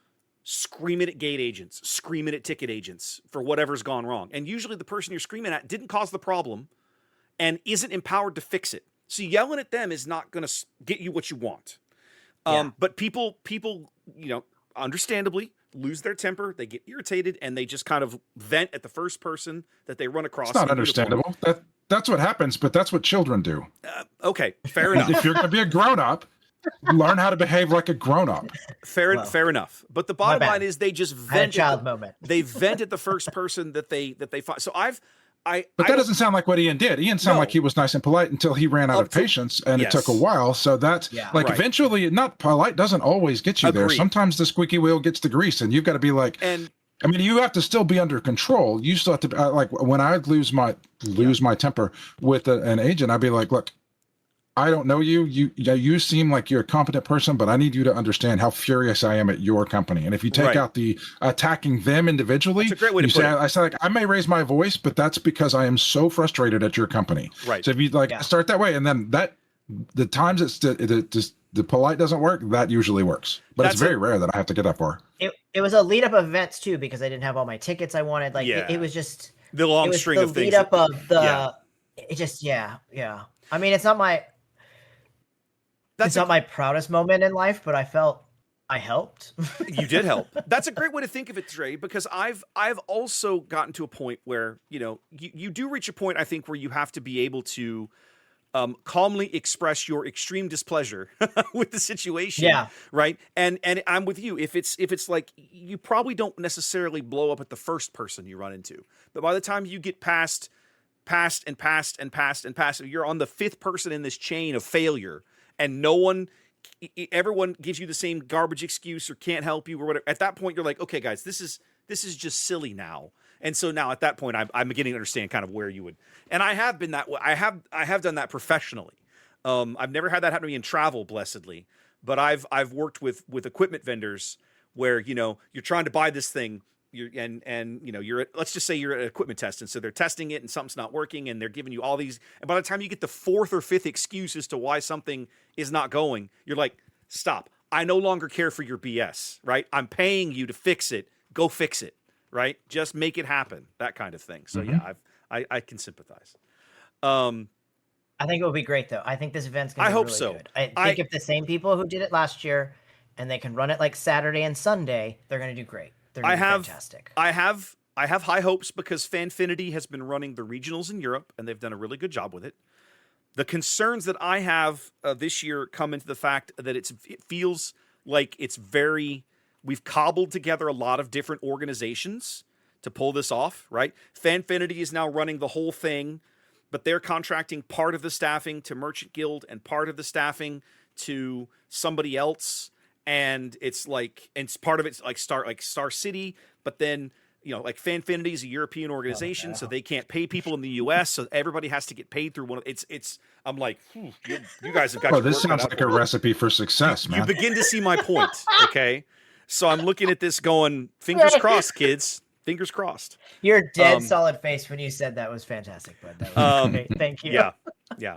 screaming at gate agents, screaming at ticket agents for whatever's gone wrong. And usually the person you're screaming at didn't cause the problem and isn't empowered to fix it. So yelling at them is not going to get you what you want. But people, understandably lose their temper. They get irritated and they just kind of vent at the first person that they run across. It's not understandable. That's what happens, but that's what children do. Okay, fair enough. If you're going to be a grown-up, learn how to behave like a grown-up. Fair enough. But the bottom line is they just vent. They vent at the first person that they find. So but that doesn't sound like what Ian did. Ian sounded like he was nice and polite until he ran out of patience, and it took a while. So that's eventually, not polite doesn't always get you there. Sometimes the squeaky wheel gets the grease, and you've got to be like, you have to still be under control. You still have to like when I lose my temper with an agent, I'd be like, look, I don't know you. You seem like you're a competent person, but I need you to understand how furious I am at your company. And if you take out the attacking them individually, that's a great way to put it. I say, like, I may raise my voice, but that's because I am so frustrated at your company. Right. So if you start that way, and then the times the polite doesn't work, that usually works. But it's very rare that I have to get up for. It was a lead up of events too, because I didn't have all my tickets I wanted. Like it was just the long string of things. Lead up of the. It just I mean, it's not my proudest moment in life, but I felt I helped. You did help. That's a great way to think of it, Trey, because I've also gotten to a point where, you do reach a point, I think, where you have to be able to calmly express your extreme displeasure with the situation. Yeah. Right. And I'm with you. If it's like, you probably don't necessarily blow up at the first person you run into, but by the time you get past, you're on the fifth person in this chain of failure. And everyone gives you the same garbage excuse or can't help you or whatever. At that point, you're like, okay, guys, this is just silly now. And so now at that point, I'm beginning to understand kind of where you would. And I have been that way. I have done that professionally. I've never had that happen to me in travel, blessedly. But I've worked with equipment vendors where you're trying to buy this thing. Let's just say you're at equipment testing. So they're testing it and something's not working and they're giving you all these. And by the time you get the fourth or fifth excuse as to why something is not going, you're like, stop. I no longer care for your BS, right? I'm paying you to fix it. Go fix it, right? Just make it happen. That kind of thing. So I can sympathize. I think it would be great though. I think this event's going to be really good. I think if the same people who did it last year and they can run it like Saturday and Sunday, they're going to do great. Fantastic. I have high hopes because Fanfinity has been running the regionals in Europe and they've done a really good job with it. The concerns that I have this year come into the fact that it feels like we've cobbled together a lot of different organizations to pull this off, right? Fanfinity is now running the whole thing, but they're contracting part of the staffing to Merchant Guild and part of the staffing to somebody else. And it's part of it's like Star City, but then, like Fanfinity is a European organization, so they can't pay people in the US. So everybody has to get paid through one of it's, I'm like, you guys have got this sounds like a recipe for success, man. You begin to see my point. Okay. So I'm looking at this going, fingers crossed, kids. Fingers crossed. Your dead solid face when you said that was fantastic, bud. That was great. Thank you. Yeah.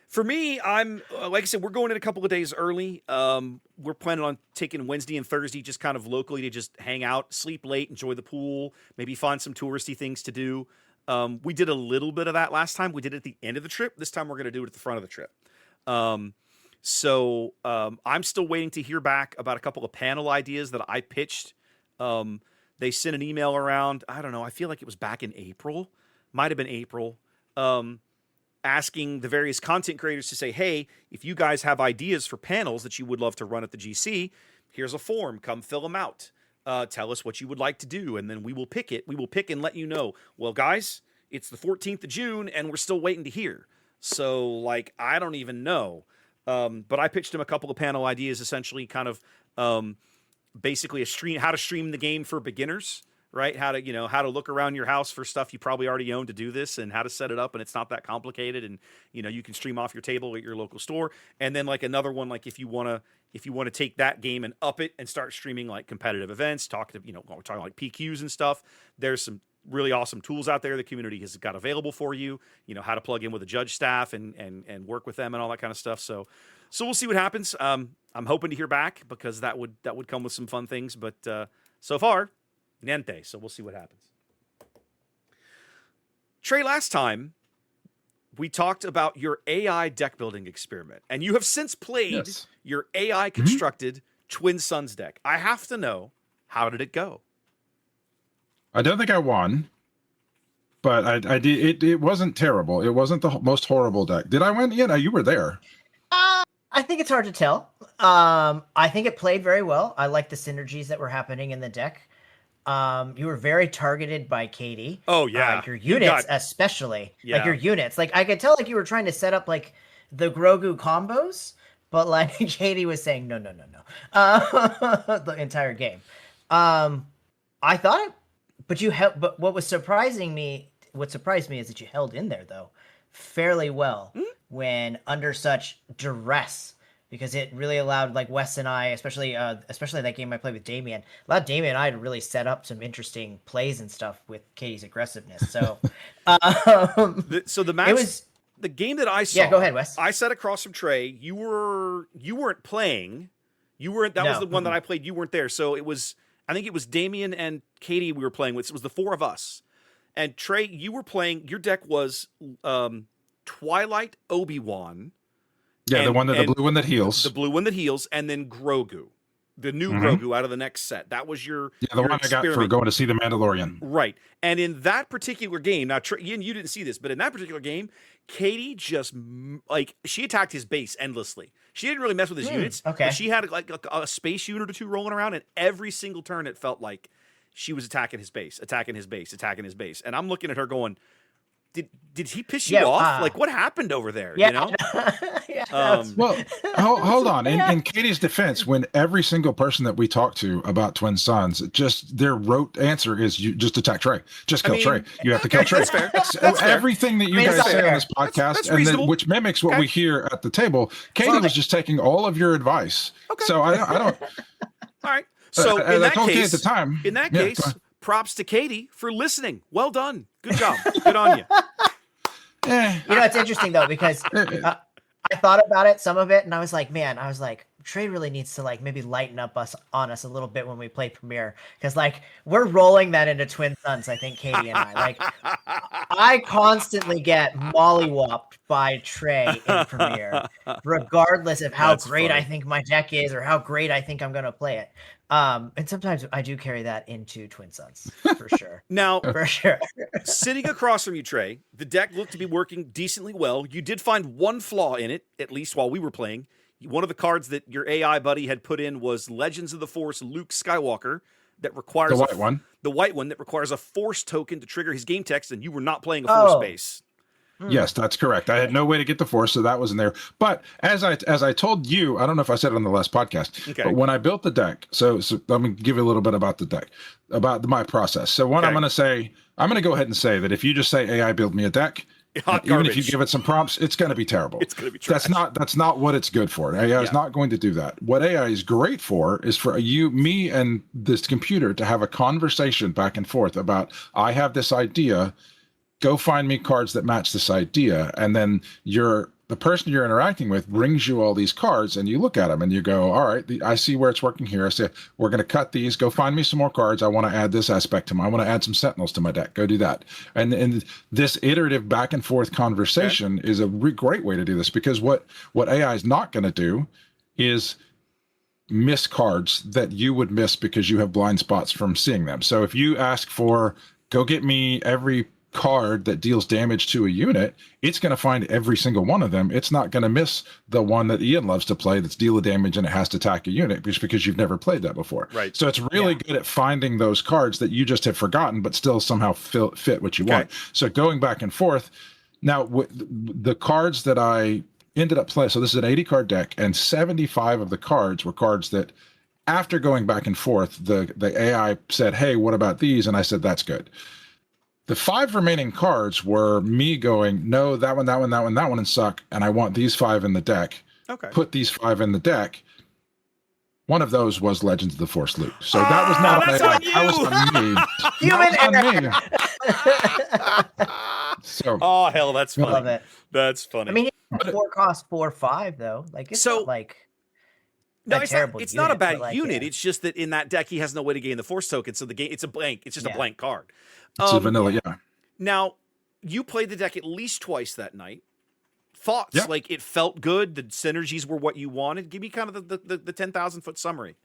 For me, I'm like I said, we're going in a couple of days early. We're planning on taking Wednesday and Thursday just kind of locally to just hang out, sleep late, enjoy the pool, maybe find some touristy things to do. We did a little bit of that last time. We did it at the end of the trip. This time we're going to do it at the front of the trip. So I'm still waiting to hear back about a couple of panel ideas that I pitched. They sent an email around. I don't know. I feel like it was back in April. Might have been April. asking the various content creators to say, hey, if you guys have ideas for panels that you would love to run at the GC, here's a form. Come fill them out. Tell us what you would like to do, and then we will pick it. We will pick and let you know. Well, guys, it's the 14th of June, and we're still waiting to hear. So, like, I don't even know. But I pitched him a couple of panel ideas, essentially kind of basically how to stream the game for beginners, right? How to look around your house for stuff you probably already own to do this, and how to set it up, and it's not that complicated, and you can stream off your table at your local store. And then like another one, like if you want to take that game and up it and start streaming like competitive events, we're talking like PQs and stuff. There's some really awesome tools out there the community has got available for you. How to plug in with a judge staff and work with them and all that kind of stuff. So we'll see what happens. I'm hoping to hear back, because that would come with some fun things. But so far, niente. So we'll see what happens. Trey, last time we talked about your AI deck building experiment, and you have since played your AI constructed Twin Suns deck. I have to know, how did it go? I don't think I won, but I did. It wasn't terrible. It wasn't the most horrible deck. Did I win? Yeah, you were there. I think it's hard to tell. I think it played very well. I like the synergies that were happening in the deck. You were very targeted by Katie. Oh yeah, your units especially. Yeah. Like your units. Like I could tell, like you were trying to set up like the Grogu combos, but like Katie was saying no. The entire game. I thought it, but you held. But what surprised me is that you held in there though fairly well when under such duress. Because it really allowed like Wes and I, especially that game I played with Damien, allowed Damien and I to really set up some interesting plays and stuff with Katie's aggressiveness. So, the match, the game that I saw. Yeah, go ahead, Wes. I sat across from Trey. You weren't playing. That was the one that I played. You weren't there. So I think it was Damien and Katie we were playing with. It was the four of us. And Trey, you were playing. Your deck was Twilight Obi-Wan. Yeah, the blue one that heals. The blue one that heals, and then Grogu. The new Grogu out of the next set. That was the one I got for going to see the Mandalorian. Right. And in that particular game, now, Ian, you didn't see this, but in that particular game, Katie just, she attacked his base endlessly. She didn't really mess with his units. Okay. But she had like a space unit or two rolling around, and every single turn it felt like she was attacking his base. And I'm looking at her going, Did he piss you off? Like, what happened over there? Yeah. Well, hold on. In Katie's defense, when every single person that we talk to about Twin Suns, just their rote answer is, you just attack Trey. Just kill Trey. You have to kill Trey. That's fair. Everything that you guys say on this podcast, and then, which mimics what we hear at the table, Katie was just taking all of your advice. Okay. So I don't. All right. So in that case, at the time, props to Katie for listening. Well done. Good job. Good on you. It's interesting though, because I thought about it, some of it, and I was like, Trey really needs to like maybe lighten up on us a little bit when we play Premiere, because like we're rolling that into Twin Suns. I think Katie and I like I constantly get mollywopped by Trey in Premiere, regardless of how great I think my deck is or how great I think I'm gonna play it. And sometimes I do carry that into Twin Suns for sure. Now, for sure. Sitting across from you, Trey, the deck looked to be working decently well. You did find one flaw in it, at least while we were playing. One of the cards that your AI buddy had put in was Legends of the Force Luke Skywalker, that requires the white one that requires a Force token to trigger his game text, and you were not playing a Force base. Yes, that's correct. I had no way to get the Force, so that wasn't there. But as I told you, I don't know if I said it on the last podcast, but when I built the deck, so I'm going to give you a little bit about the deck, about my process. So I'm going to go ahead and say that if you just say AI build me a deck, even if you give it some prompts, it's going to be terrible. It's going to be trash. That's not what it's good for. AI is not going to do that. What AI is great for is for me and this computer to have a conversation back and forth about, I have this idea, go find me cards that match this idea. And then the person you're interacting with brings you all these cards, and you look at them and you go, all right, I see where it's working here. I say, we're going to cut these. Go find me some more cards. I want to add this aspect to I want to add some Sentinels to my deck. Go do that. And this iterative back and forth conversation is a great way to do this, because what AI is not going to do is miss cards that you would miss because you have blind spots from seeing them. So if you ask for, go get me every card that deals damage to a unit, it's going to find every single one of them. It's not going to miss the one that Ian loves to play that's deal damage and it has to attack a unit just because you've never played that before. Right. So it's really good at finding those cards that you just have forgotten, but still somehow fit what you want. So going back and forth. Now, the cards that I ended up playing, so this is an 80 card deck, and 75 of the cards were cards that, after going back and forth, the AI said, hey, what about these? And I said, that's good. The 5 remaining cards were me going, no, that one, that one, that one, that one, and suck, and I want these 5 in the deck. Okay. Put these 5 in the deck. One of those was Legends of the Force Loot. So that was not that was on me. Human So, oh hell, that's funny. Love it. That's funny. I mean, 4 costs 4/5 though. Like it's not like no, it's not, it's not a bad like, unit. It's just that in that deck he has no way to gain the Force token, so the game it's a blank. It's just a blank card. It's a vanilla, yeah. Now you played the deck at least twice that night. Thoughts? Like it felt good. The synergies were what you wanted. Give me kind of the 10,000 foot summary.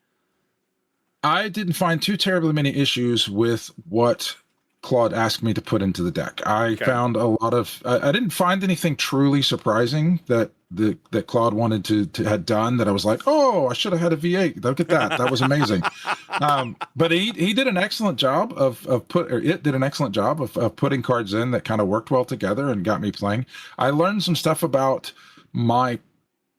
I didn't find too terribly many issues with what Claude asked me to put into the deck. I found a lot of. I didn't find anything truly surprising that that Claude wanted to had done. That I was like, oh, I should have had a V8. Look at that. That was amazing. But he did an excellent job it did an excellent job of putting cards in that kind of worked well together and got me playing. I learned some stuff about my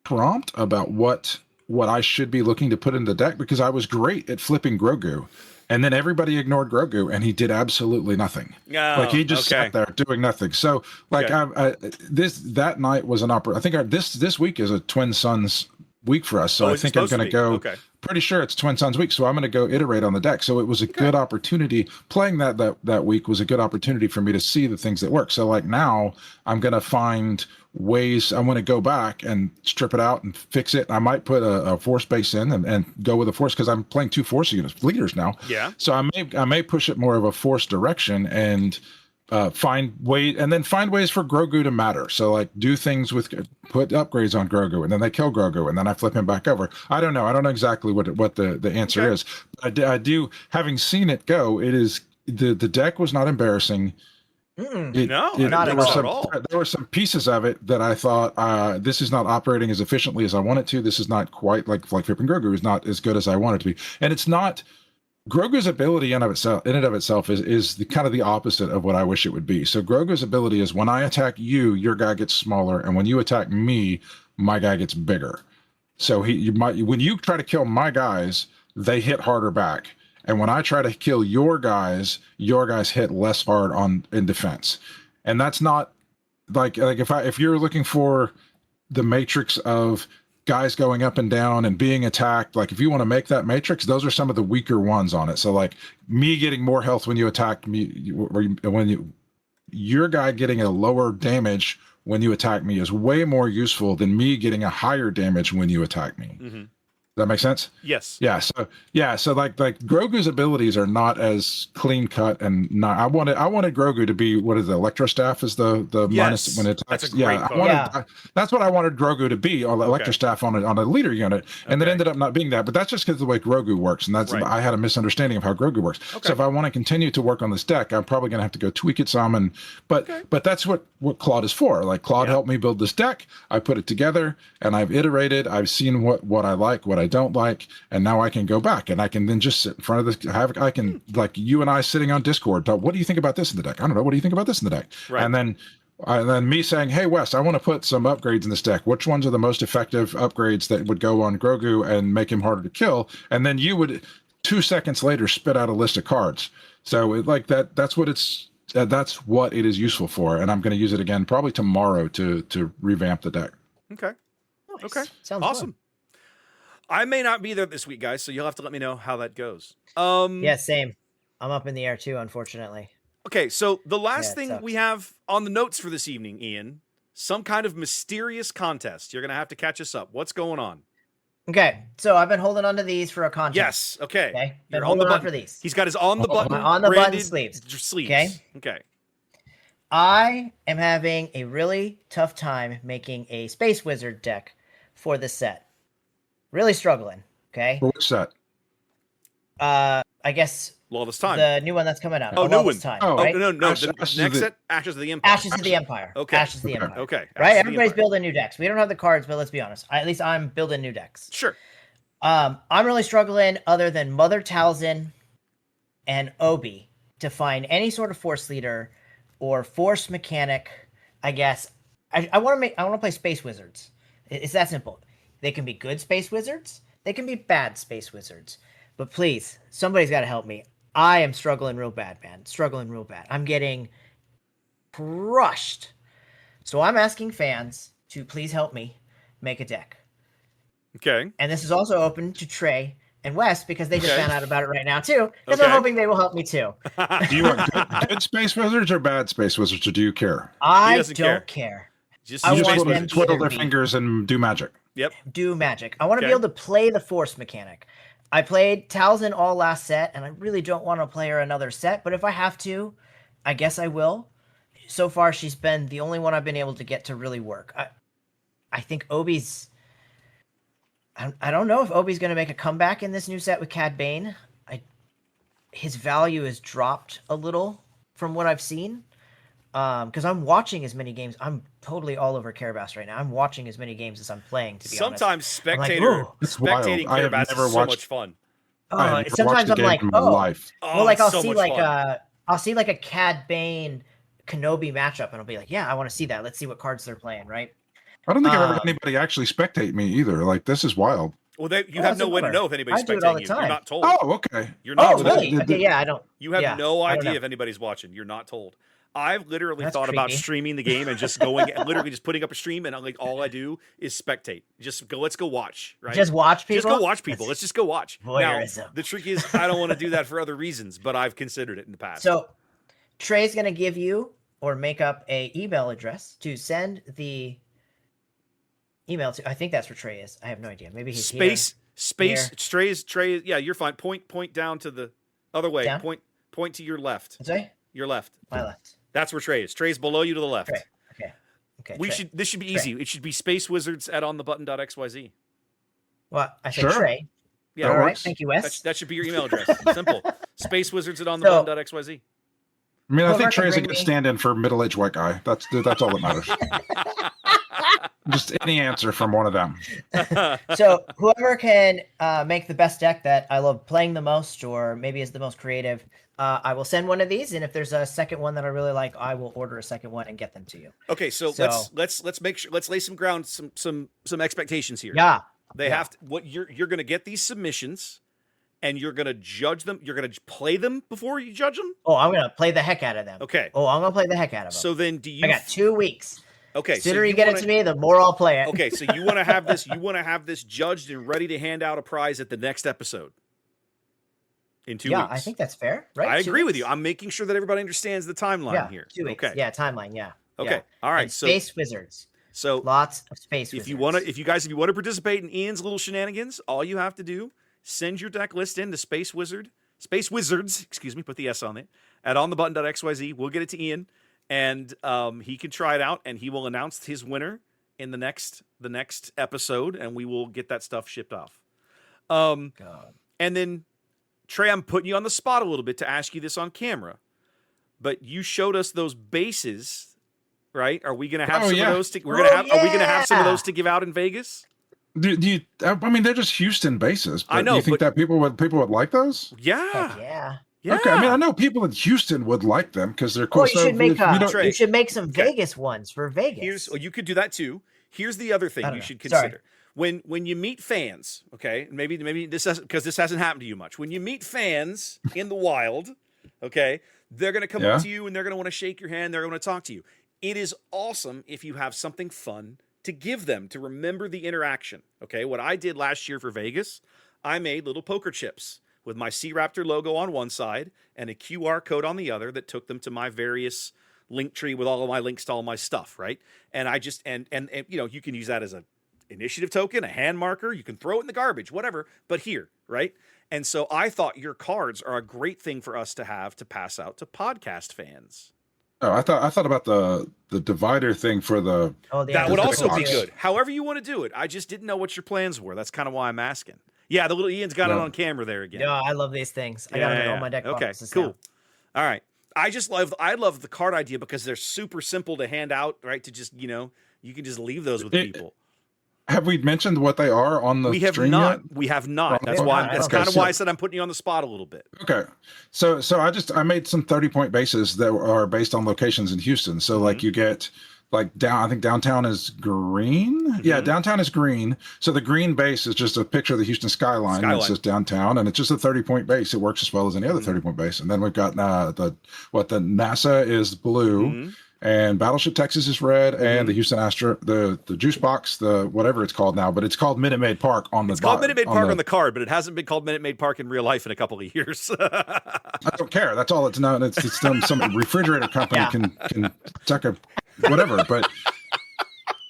prompt about what I should be looking to put in the deck, because I was great at flipping Grogu. And then everybody ignored Grogu, and he did absolutely nothing. Oh, like he just sat there doing nothing. So, like, that night was an opera. I think this week is a Twin Suns week for us. So I think I'm going to go. Pretty sure it's Twin Suns week, so I'm going to go iterate on the deck. So it was a good opportunity. Playing that week was a good opportunity for me to see the things that work. So like now, I'm going to find ways. I want to go back and strip it out and fix it. I might put a force base in and go with a force, because I'm playing 2 force units leaders now. Yeah. So I may push it more of a force direction and find ways for Grogu to matter. So like do things with put upgrades on Grogu, and then they kill Grogu, and then I flip him back over. I don't know exactly what the answer is. I do, having seen it go, it is the deck was not embarrassing. Not at all. There were some pieces of it that I thought this is not operating as efficiently as I want it to. This is not quite like flipping Grogu is not as good as I want it to be, and it's not. Grogu's ability in and of itself is the kind of the opposite of what I wish it would be. So Grogu's ability is, when I attack you, your guy gets smaller, and when you attack me, my guy gets bigger. So when you try to kill my guys, they hit harder back, and when I try to kill your guys hit less hard in defense. And that's not like if you're looking for the matrix of guys going up and down and being attacked, like if you want to make that matrix, those are some of the weaker ones on it. So like me getting more health when you attack me, or when your guy getting a lower damage when you attack me is way more useful than me getting a higher damage when you attack me. Mm-hmm. Does that make sense? Yes. Yeah. So like Grogu's abilities are not as clean cut, and not. I wanted Grogu to be, what is the Electro Staff is the minus when it attacks. That's a great card. That's what I wanted Grogu to be, on the Electro Staff on a leader unit, and it ended up not being that. But that's just because of the way Grogu works, and that's I had a misunderstanding of how Grogu works. So if I want to continue to work on this deck, I'm probably going to have to go tweak it some, but that's what Claude is for. Like Claude helped me build this deck. I put it together, and I've iterated. I've seen what I like, what I don't like, and now I can go back and I can then just sit in front of this. I can, like you and I sitting on Discord, talk, what do you think about this in the deck? I don't know. What do you think about this in the deck? Right. And then me saying, hey Wes, I want to put some upgrades in this deck. Which ones are the most effective upgrades that would go on Grogu and make him harder to kill? And then you would 2 seconds later spit out a list of cards. So like that. That's what it is useful for. And I'm going to use it again probably tomorrow to revamp the deck. Okay. Nice. Okay. Sounds awesome. Fun. I may not be there this week, guys, so you'll have to let me know how that goes. Yeah, same. I'm up in the air too, unfortunately. Okay, so the last thing we have on the notes for this evening, Ian, some kind of mysterious contest. You're going to have to catch us up. What's going on? Okay, so I've been holding on to these for a contest. Yes, okay. Been holding on for these. He's got his on the button sleeves. Okay. I am having a really tough time making a Space Wizard deck for the set. Really struggling. Okay. For which set? I guess Lawless Time. The new one that's coming out. Oh, new one. Time, Oh, right? no. Ashes The of next the- set, Ashes of the Empire. Ashes of the Empire. Okay. Ashes of the Empire. Okay. Right? Ashes of the Everybody's Empire. building new decks. We don't have the cards, but let's be honest. At least I'm building new decks. Sure. I'm really struggling, other than Mother Talzin and Obi, to find any sort of Force Leader or Force Mechanic. I guess I want to play Space Wizards. It's that simple. They can be good Space Wizards. They can be bad Space Wizards. But please, somebody's got to help me. I am struggling real bad, man. Struggling real bad. I'm getting crushed. So I'm asking fans to please help me make a deck. Okay. And this is also open to Trey and Wes, because they just found out about it right now too. Because Okay. I'm hoping they will help me too. Do you want good Space Wizards or bad Space Wizards, or do you care? I doesn't don't care. Just I You just want want them to to twiddle either their be- fingers and do magic. Yep. Do magic. I want to Okay. be able to play the Force mechanic. I played Talzin all last set, and I really don't want to play her another set, but if I have to, I guess I will. So far, she's been the only one I've been able to get to really work. I think Obi's... I don't know if Obi's going to make a comeback in this new set with Cad Bane. His value has dropped a little from what I've seen. Because I'm watching as many games. I'm totally all over Carabass right now. I'm watching as many games as I'm playing, to be honest. Sometimes I'm like, spectating wild. Carabass I have is never so watched- much fun. I have never Sometimes watched a I'm game like, in my life. well, like it's I'll so see much like fun. I'll see like a Cad Bane Kenobi matchup, and I'll be like, yeah, I want to see that. Let's see what cards they're playing, right? I don't think I've ever had um, anybody actually spectate me either. Like, this is wild. Well, you Oh, have it's no a way to bummer. know if anybody's I do it all spectating the you. time. You're not told. Oh, okay. You're not Oh, told. really? the- Okay, yeah, I don't. You have yeah, no I don't idea know. if anybody's watching. You're not told. I've literally That's thought about creepy. streaming the game and just going and literally just putting up a stream, and like all I do is spectate. Just go. Let's go watch. Right. Just watch people. Just go watch people. Let's just go watch. voyeurism. Now, the trick is I don't want to do that for other reasons, but I've considered it in the past. So Trey's gonna give you or make up a email address to send the email to. I think that's where Trey is. I have no idea. Maybe he's space, here. Trey. Yeah, you're fine. Point down to the other way. Down? Point to your left. Here. Sorry, Your left. my left. That's where Trey is. Trey's below you to the left. Trey. Okay. Trey. This should be easy. It should be Space Wizards at onthebutton.xyz. Well, I said Sure. Trey. Yeah, All that right. works. Thank you, Wes. that should be your email address. Simple. Space Wizards at onthebutton.xyz. I mean, I Whoever think can Trey's a bring good me- stand-in for middle-aged white guy. That's all that matters. Just any answer from one of them. So whoever can make the best deck that I love playing the most, or maybe is the most creative, I will send one of these. And if there's a second one that I really like, I will order a second one and get them to you. Okay, so let's make sure let's lay some ground some expectations here. Yeah. They have to, what you're going to get these submissions, and you're going to judge them. You're going to play them before you judge them. Oh, I'm gonna play the heck out of them. Okay. Oh, I'm gonna play the heck out of them. So then, do you? I got 2 weeks. Okay. The sooner you get it to me, the more I'll play it. Okay, so you want to have this. You want to have this judged and ready to hand out a prize at the next episode. In 2 weeks. Yeah, I think that's fair, right? I 2 agree with weeks? you. I'm making sure that everybody understands the timeline here. 2 weeks. Okay. Yeah, timeline. Yeah. Okay. Yeah. All right. And So Space Wizards. so Lots of Space Wizards. if you want to participate in Ian's little shenanigans, all you have to do, send your deck list in to Space Wizards, excuse me, put the S on it, at onthebutton.xyz. We'll get it to Ian, and he can try it out, and he will announce his winner in the next episode, and we will get that stuff shipped off. God. And then, Trey, I'm putting you on the spot a little bit to ask you this on camera, but you showed us those bases, right? Are we going to have Oh, some yeah. of those? Are we going to have some of yeah. those to give out in Vegas? Do you? I mean, they're just Houston bases. But I know, Do you think but- that people would like those? Yeah. Heck yeah. Yeah. Okay. I mean, I know people in Houston would like them because they're cool. Oh, you So should make if you don't- Trey. you should make some Okay. Vegas ones for Vegas. You could do that too. Here's the other thing I don't you know. should Sorry. consider. When you meet fans, okay, maybe this hasn't, because this hasn't happened to you much. When you meet fans in the wild, okay, they're gonna come Yeah. up to you and they're gonna want to shake your hand, they're gonna talk to you. It is awesome if you have something fun to give them to remember the interaction. Okay, what I did last year for Vegas, I made little poker chips with my Sea Raptor logo on one side and a QR code on the other that took them to my various link tree with all of my links to all my stuff, right? And I just and you know, you can use that as a initiative token, a hand marker, you can throw it in the garbage, whatever, but here, right? And so I thought your cards are a great thing for us to have to pass out to podcast fans. Oh, I thought about the divider thing for the. Oh, the That would the also be box. good. However you want to do it. I just didn't know what your plans were. That's kind of why I'm asking. Yeah, the little Ian's got it on camera there again. Yeah, I love these things. I got them in all my deck boxes. Okay, cool. All right. I love the card idea because they're super simple to hand out, right? To just, you can just leave those with people. Have we mentioned what they are on the stream yet? We have not. That's kind of why I said I'm putting you on the spot a little bit. Okay. So I made some 30-point bases that are based on locations in Houston. So like you get I think downtown is green. Mm-hmm. Yeah, downtown is green. So the green base is just a picture of the Houston skyline. And it's just downtown, and it's just a 30-point base. It works as well as any other 30-point base. And then we've got the NASA is blue, and Battleship Texas is red, and the Houston Astro, the juice box, the whatever it's called now, but it's called Minute Maid Park on the. It's called Minute Maid Park on the card, but it hasn't been called Minute Maid Park in real life in a couple of years. I don't care. That's all it's known. It's some refrigerator company can check a whatever, but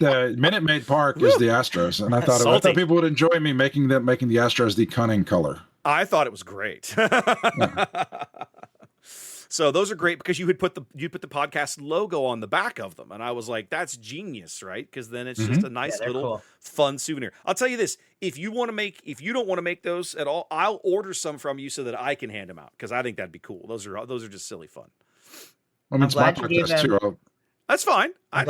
the Minute Maid Park is the Astros, and I thought people would enjoy me making the Astros the cunning color. I thought it was great. So those are great because you put the podcast logo on the back of them, and I was like, that's genius, right? Because then it's just a nice little fun souvenir. I'll tell you this: if you don't want to make those at all, I'll order some from you so that I can hand them out because I think that'd be cool. Those are just silly fun. I mean, I'm glad you gave them. That's fine. I'm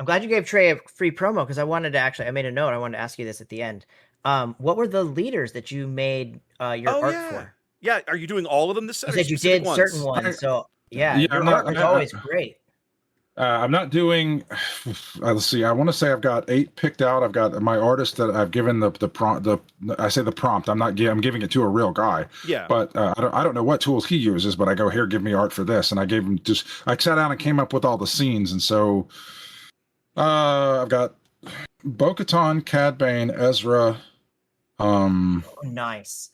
glad you gave Trey a free promo because I made a note. I wanted to ask you this at the end. What were the leaders that you made your art for? Yeah, are you doing all of them this set? You said you did certain ones, so your art was always great. I'm not doing. Let's see. I want to say I've got 8 picked out. I've got my artist that I've given the prompt. I say the prompt. I'm giving it to a real guy. Yeah. But I don't know what tools he uses. But I go, here, give me art for this, and I gave him I sat down and came up with all the scenes, and so I've got Bo-Katan, Cad Bane, Ezra. Nice.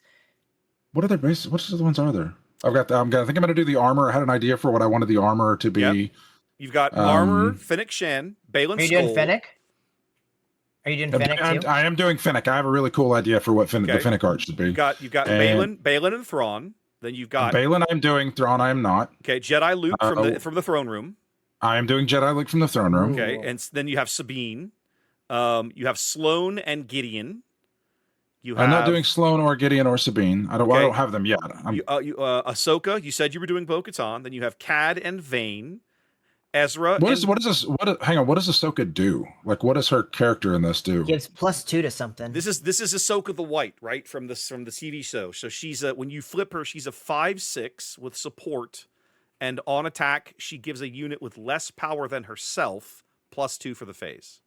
What other bases? What other ones are there? I think I'm going to do the armor. I had an idea for what I wanted the armor to be. Yep. You've got armor, Finnick Shen, Balin Skull. Are you doing Finnick? Are you doing Finnick too? I am doing Finnick. I have a really cool idea for what the Finnick art should be. You've got Balin and Thrawn. Then you've got Balin. I'm doing Thrawn. I am not. Okay, Jedi Luke from the throne room. I am doing Jedi Luke from the throne room. Okay, and then you have Sabine. You have Sloane and Gideon. I'm not doing Sloane or Gideon or Sabine. I don't have them yet. Ahsoka. You said you were doing Bo-Katan. Then you have Cad and Vane. Ezra. What does Ahsoka do? Like, what does her character in this do? Gives +2 to something. This is Ahsoka the White, right, from the TV show. So she's when you flip her, she's a 5/6 with support, and on attack she gives a unit with less power than herself +2 for the phase.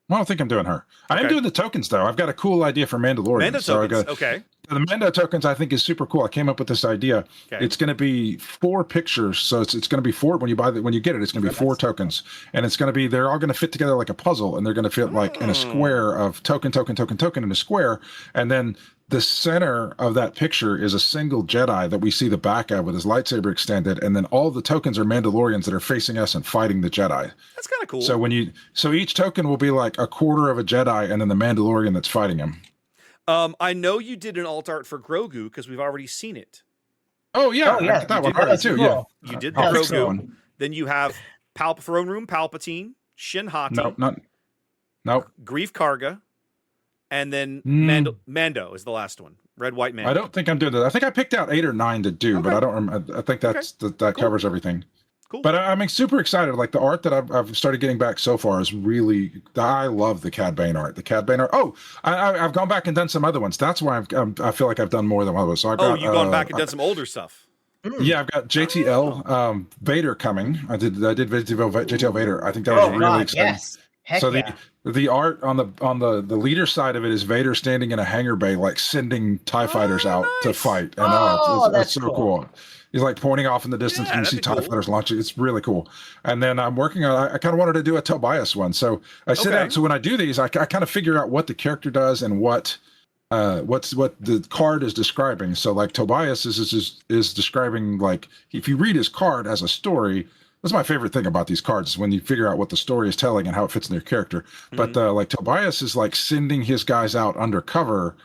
I don't think I'm doing her. I am doing the tokens, though. I've got a cool idea for Mandalorian. The Mando tokens, I think, is super cool. I came up with this idea. Okay. It's going to be 4 pictures. So it's going to be 4 when you get it. It's going to be 4 tokens, and it's going to be they're all going to fit together like a puzzle, and they're going to fit like in a square of token in a square, and then the center of that picture is a single Jedi that we see the back of with his lightsaber extended, and then all the tokens are Mandalorians that are facing us and fighting the Jedi. That's kind of cool. So each token will be like a quarter of a Jedi, and then the Mandalorian that's fighting him. I know you did an alt art for Grogu because we've already seen it. Oh yeah, that one already too. Cool. Yeah, you did the Grogu. Then you have Throne Room Palpatine, Shin Hati. Nope. Grief Karga. And then Mando is the last one. Red, white Mando. I don't think I'm doing that. I think I picked out 8 or 9 to do, but I don't remember. I think that covers everything. Cool. But I'm super excited. Like the art that I've started getting back so far is really. I love the Cad Bane art. The Cad Bane art. Oh, I've gone back and done some other ones. That's why I feel like I've done more than others. So you've gone back and done some older stuff. Yeah, I've got JTL Vader coming. I did JTL Vader. I think that was really exciting. Yes. Heck so the art on the leader side of it is Vader standing in a hangar bay, like sending TIE fighters out to fight. And that's so cool. He's like pointing off in the distance and you see TIE fighters launching. It's really cool. And then I'm working on, I kind of wanted to do a Tobias one. So I sit down. So when I do these, I kind of figure out what the character does and what the card is describing. So like Tobias is describing, like, if you read his card as a story, that's my favorite thing about these cards is when you figure out what the story is telling and how it fits in their character. Mm-hmm. But like Tobias is like sending his guys out undercover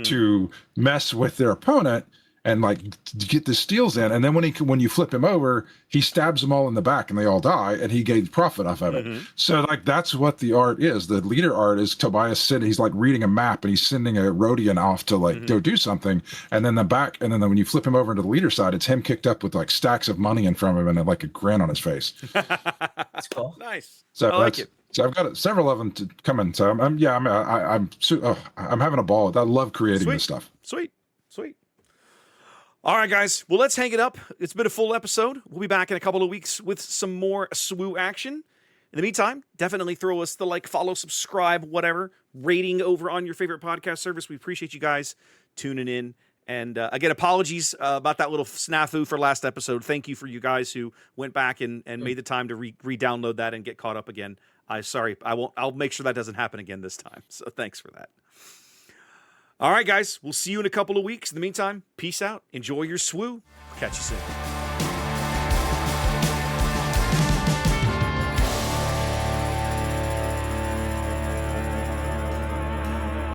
to mess with their opponent. and like get the steals in. And then when you flip him over, he stabs them all in the back and they all die, and he gains profit off of it. So like that's what the art is. The leader art is Tobias sitting, he's like reading a map and he's sending a Rhodian off to like go do something. And then when you flip him over to the leader side, it's him kicked up with like stacks of money in front of him and like a grin on his face. That's cool. Nice. So I like it. So I've got several of them coming. So I'm having a ball. I love creating this stuff. Sweet. All right, guys. Well, let's hang it up. It's been a full episode. We'll be back in a couple of weeks with some more SWU action. In the meantime, definitely throw us the like, follow, subscribe, whatever, rating over on your favorite podcast service. We appreciate you guys tuning in. And again, apologies about that little snafu for last episode. Thank you for you guys who went back and made the time to re-download that and get caught up again. Sorry, I'll make sure that doesn't happen again this time. So thanks for that. All right, guys, we'll see you in a couple of weeks. In the meantime, peace out. Enjoy your SWU. Catch you soon.